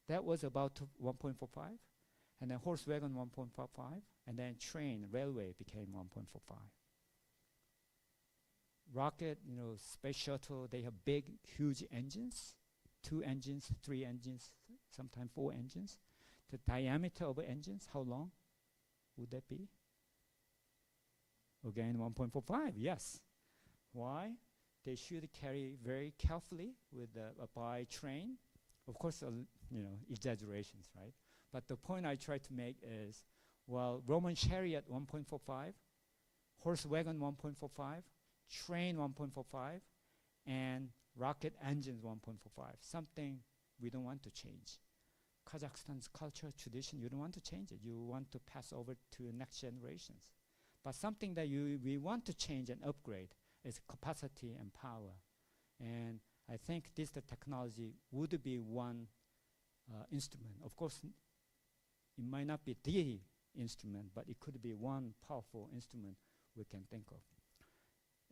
that was about 1.45. And then horse wagon 1.55. And then train, railway became 1.45. Rocket, space shuttle, they have big, huge engines. 2 engines, 3 engines, sometimes 4 engines. The diameter of engines, how long would that be? Again, 1.45, yes. Why? They should carry very carefully by train. Of course, exaggerations, right? But the point I try to make is, well, Roman chariot 1.45, horse wagon 1.45, train 1.45, and rocket engines 1.45. Something we don't want to change. Kazakhstan's culture, tradition, you don't want to change it. You want to pass over to next generations. But something that we want to change and upgrade is capacity and power. And I think the technology would be one instrument. Of course, it might not be the instrument, but it could be one powerful instrument we can think of.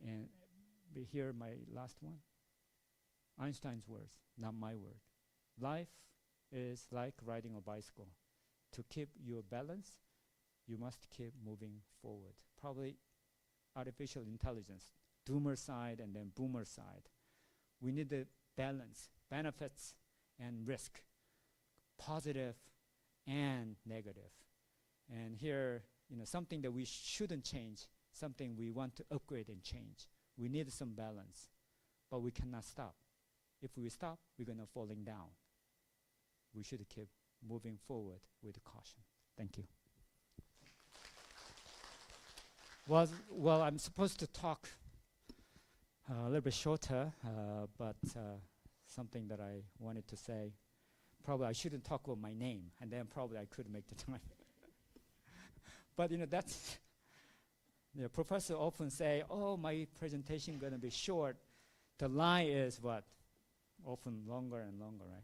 And here, my last one. Einstein's words, not my word. Life is like riding a bicycle. To keep your balance, you must keep moving forward. Probably artificial intelligence, doomer side and then boomer side. We need the balance, benefits and risk, positive and negative. And here, something that we shouldn't change, something we want to upgrade and change. We need some balance, but we cannot stop. If we stop, we're going to falling down. We should keep moving forward with caution. Thank you. Well, I'm supposed to talk a little bit shorter, but something that I wanted to say. Probably I shouldn't talk about my name, and then probably I could make the time. But that's, the professor often say, oh, my presentation going to be short. The line is what? Often longer and longer, right?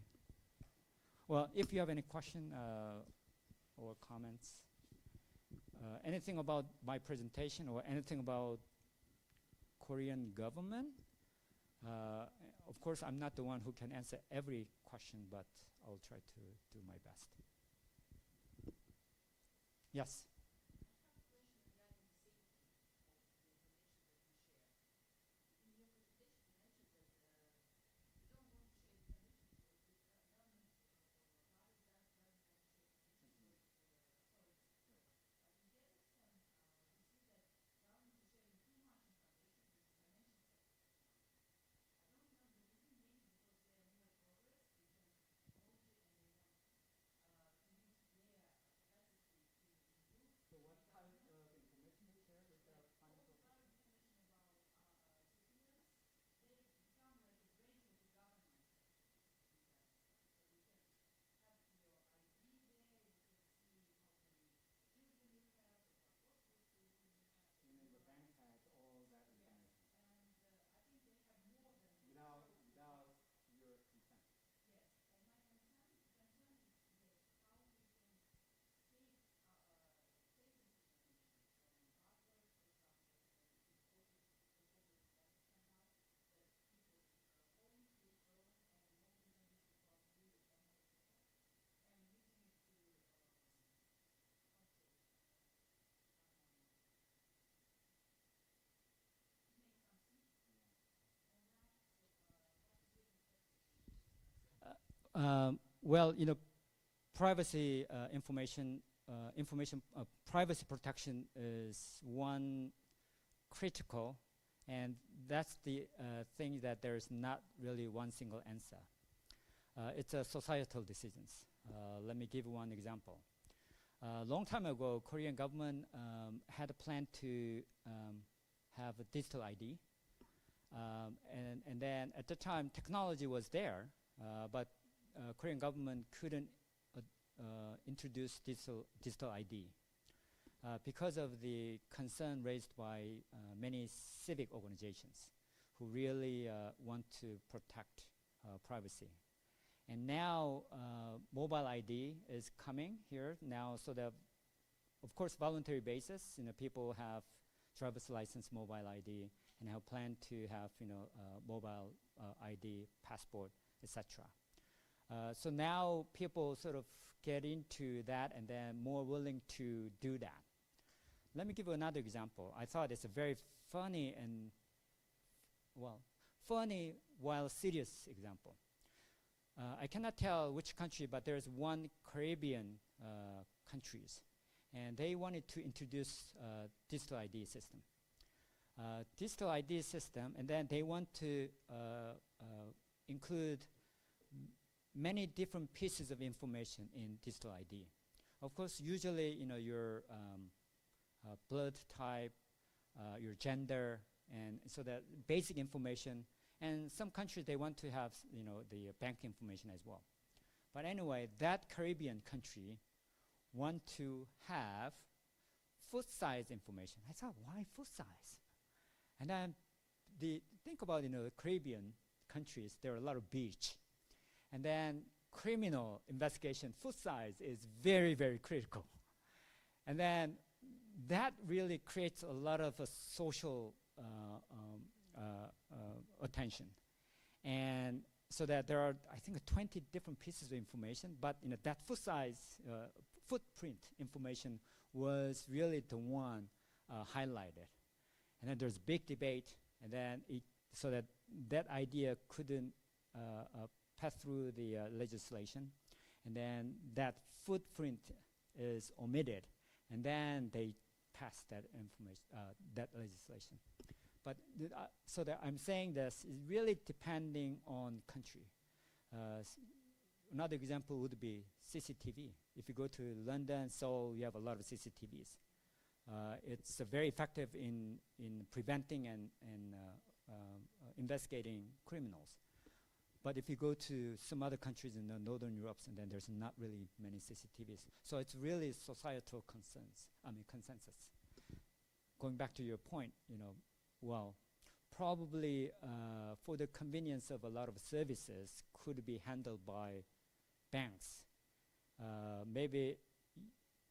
Well, if you have any question or comments, anything about my presentation or anything about Korean government, of course, I'm not the one who can answer every question, but I'll try to do my best. Yes? Well, privacy privacy protection is one critical, and that's the thing that there is not really one single answer. It's a societal decisions. Let me give one example. A long time ago, Korean government had a plan to have a digital ID. And then at the time, technology was there, but Korean government couldn't introduce digital ID because of the concern raised by many civic organizations who really want to protect privacy. And now mobile ID is coming here now, so that, of course, voluntary basis, people have driver's license, mobile ID, and have planned to have mobile ID, passport, etc. So now people sort of get into that and then more willing to do that. Let me give you another example. I thought it's a very funny and, well, funny while serious example. I cannot tell which country, but there's one Caribbean countries, and they wanted to introduce digital ID system. Digital ID system, and then they want to include many different pieces of information in digital ID. Of course, usually, your blood type, your gender, and so that basic information. And some countries, they want to have, the bank information as well. But anyway, that Caribbean country want to have foot size information. I thought, why foot size? And then think about, the Caribbean countries, there are a lot of beach. And then criminal investigation, foot size is very, very critical. And then that really creates a lot of social attention. And so that there are, I think, 20 different pieces of information, but that foot size, footprint information was really the one highlighted. And then there's big debate, and then so that idea couldn't pass through the legislation, and then that footprint is omitted, and then they passed that information, that legislation. But so that I'm saying this is really depending on country. Another example would be CCTV. If you go to London, Seoul, you have a lot of CCTVs. It's very effective in preventing and investigating criminals. But if you go to some other countries in the Northern Europe, and then there's not really many CCTVs. So it's really societal consensus. Going back to your point, well, probably for the convenience of a lot of services could be handled by banks. Maybe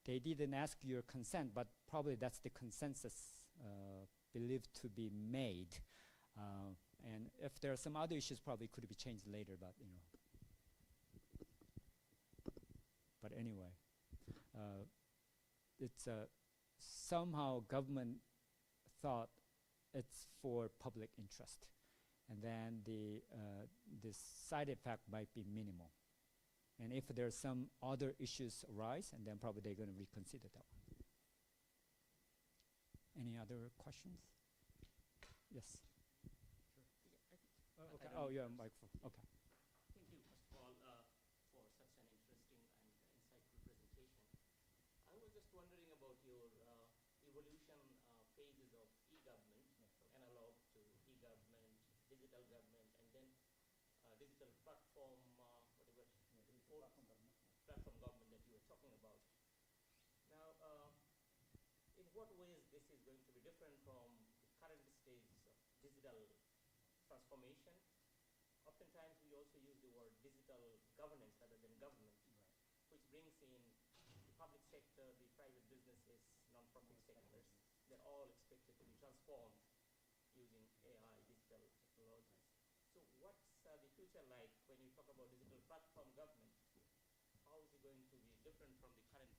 they didn't ask your consent, but probably that's the consensus believed to be made. And if there are some other issues, probably could be changed later, but But anyway, it's somehow government thought it's for public interest, and then the side effect might be minimal. And if there are some other issues arise, and then probably they're going to reconsider that one. Any other questions? Yes. Sure. Okay. Oh, yeah, microphone. Okay. Thank you, first of all, for such an interesting and insightful presentation. I was just wondering about your evolution phases of e-government, from analog to e-government, digital government, and then digital platform, platform government that you were talking about. Now, in what ways this is going to be different from the current stage of digital transformation? Oftentimes we also use the word digital governance rather than government, which brings in the public sector, the private businesses, non-profit sectors. They're all expected to be transformed using AI, digital technologies. So what's the future like when you talk about digital platform government? How is it going to be different from the current?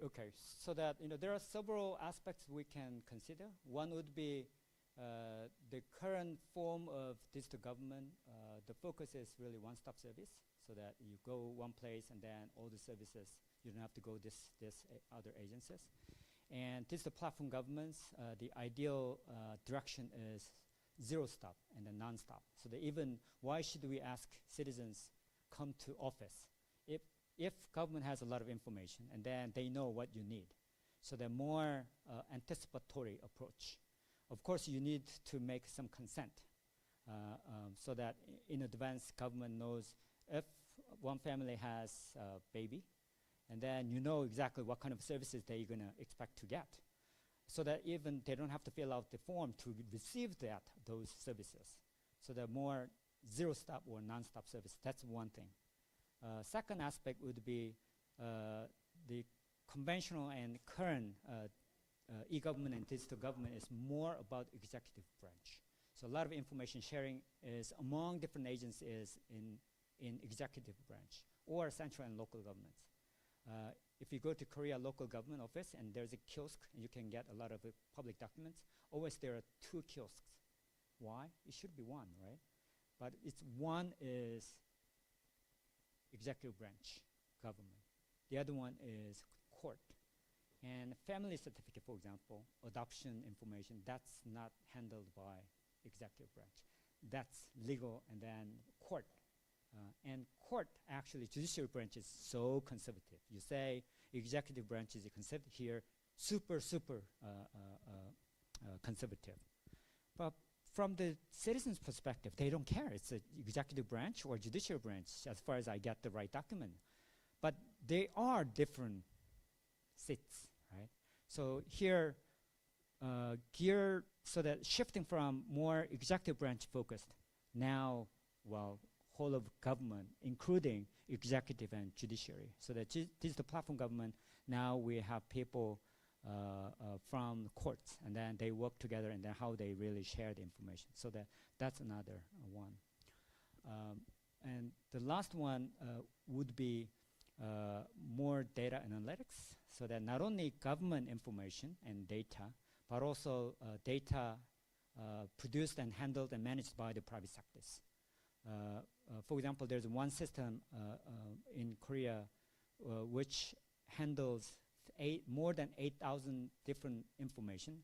Okay, so that there are several aspects we can consider. One would be the current form of digital government. The focus is really one-stop service, so that you go one place and then all the services, you don't have to go this other agencies. And digital platform governments, the ideal direction is zero-stop and then non-stop. So that even, why should we ask citizens come to office? If government has a lot of information and then they know what you need, so the more anticipatory approach. Of course, you need to make some consent so that in advance government knows if one family has a baby, and then you know exactly what kind of services they're going to expect to get, so that even they don't have to fill out the form to receive those services. So the more zero-stop or non-stop service, that's one thing. Second aspect would be the conventional and current e-government and digital government is more about executive branch. So a lot of information sharing is among different agencies in in executive branch or central and local governments. If you go to Korea local government office and there's a kiosk, you can get a lot of public documents. Always there are 2 kiosks. Why? It should be 1, right? But it's one is executive branch government. The other one is court. And family certificate, for example, adoption information, that's not handled by executive branch. That's legal, and then court. And court, actually, judiciary branch is so conservative. You say executive branch is conservative here, super conservative. But from the citizens' perspective, they don't care. It's an executive branch or judiciary branch, as far as I get the right document. But they are different seats, right? So here, gear, so that shifting from more executive branch focused, now, well, whole of government, including executive and judiciary. So that digital platform government, now we have people from courts, and then they work together, and then how they really share the information. So that's another one. And the last one would be more data analytics, so that not only government information and data, but also data produced and handled and managed by the private sectors. For example, there's one system in Korea which handles more than 8,000 different information.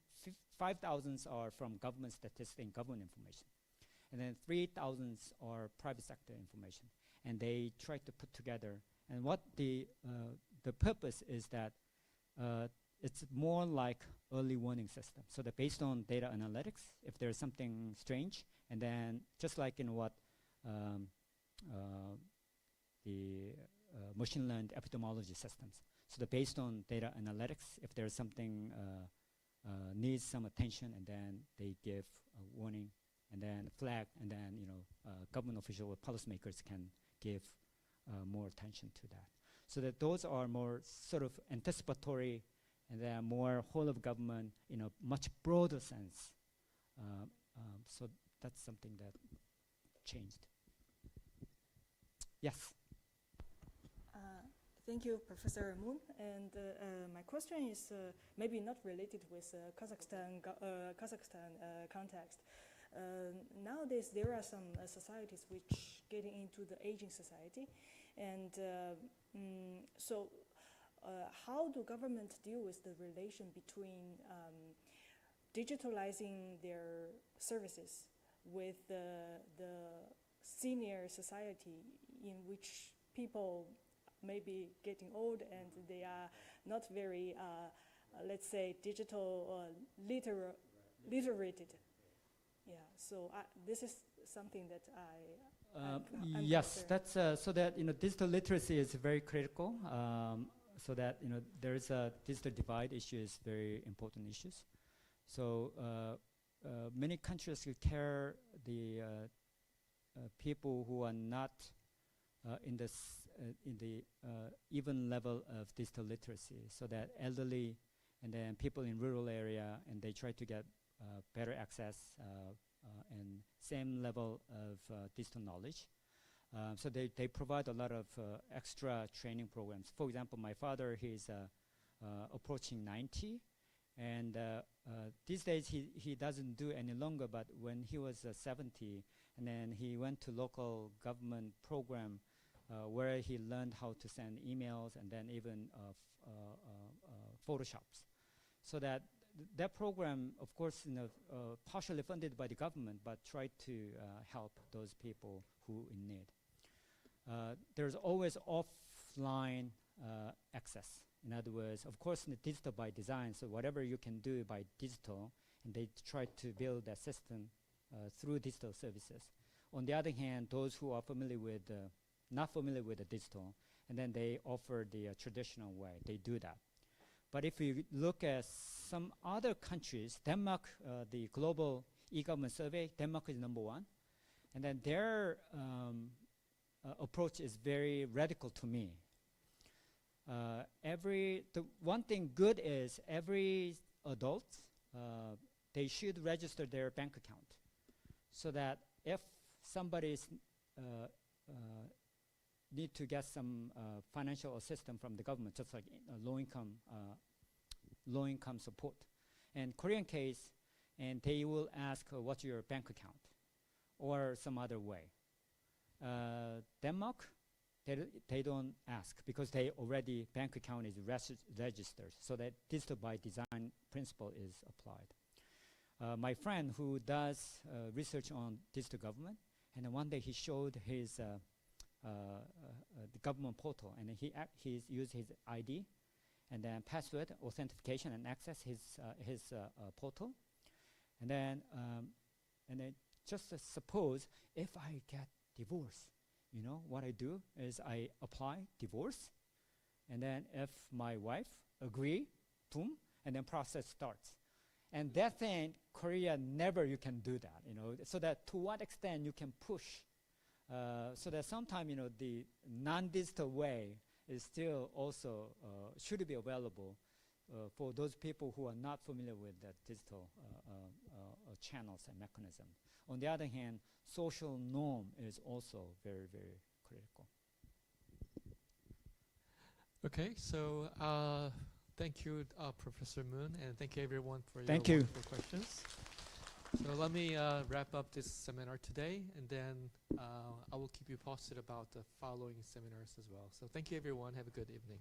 5,000 are from government statistics and government information. And then 3,000 are private sector information. And they try to put together. And what the purpose is that it's more like early warning system. So that based on data analytics, if there's something strange, and then just like in what the machine learned epidemiology systems. So that based on data analytics, if there's something needs some attention, and then they give a warning, and then flag, and then government official or policymakers can give more attention to that. So that those are more sort of anticipatory, and then more whole of government in a much broader sense. So that's something that changed. Yes. Thank you, Professor Moon. And my question is maybe not related with Kazakhstan context. Nowadays, there are some societies which getting into the aging society, and so how do government deal with the relation between digitalizing their services with the senior society in which people may be getting old and they are not very, let's say, digital literated. Yeah, so this is something that I'm yes, concerned. that's so that digital literacy is very critical. So that there is a digital divide issue is very important issues. So many countries care the people who are not in the even level of digital literacy, so that elderly and then people in rural area, and they try to get better access and same level of digital knowledge. So they provide a lot of extra training programs. For example, my father, he's approaching 90, and these days he doesn't do any longer, but when he was 70, and then he went to local government program where he learned how to send emails and then even Photoshops. So that program, of course, partially funded by the government, but tried to help those people who in need. There's always offline access. In other words, of course, digital by design, so whatever you can do by digital, and they try to build that system through digital services. On the other hand, those who are familiar with, not familiar with the digital, and then they offer the traditional way, they do that. But if you look at some other countries, Denmark, the global e-government survey, Denmark is #1. And then their approach is very radical to me. The one thing good is every adult, they should register their bank account, so that if somebody is need to get some financial assistance from the government, just like low-income support. And Korean case, and they will ask what's your bank account or some other way. Denmark, they don't ask because they already bank account is registered, so that digital by design principle is applied. My friend who does research on digital government, and then one day he showed his the government portal, and he's used his ID and then password authentication and access his portal, and then just suppose if I get divorced, you know what I do is I apply divorce, and then if my wife agree, boom, and then process starts. And that thing, Korea never you can do that, you know. So that to what extent you can push, so that sometimes, you know, the non-digital way is still also should be available for those people who are not familiar with the digital channels and mechanisms. On the other hand, social norm is also very, very critical. Okay, so thank you, Professor Moon, and thank you everyone for your wonderful questions. So let me wrap up this seminar today, and then I will keep you posted about the following seminars as well. So thank you everyone, have a good evening.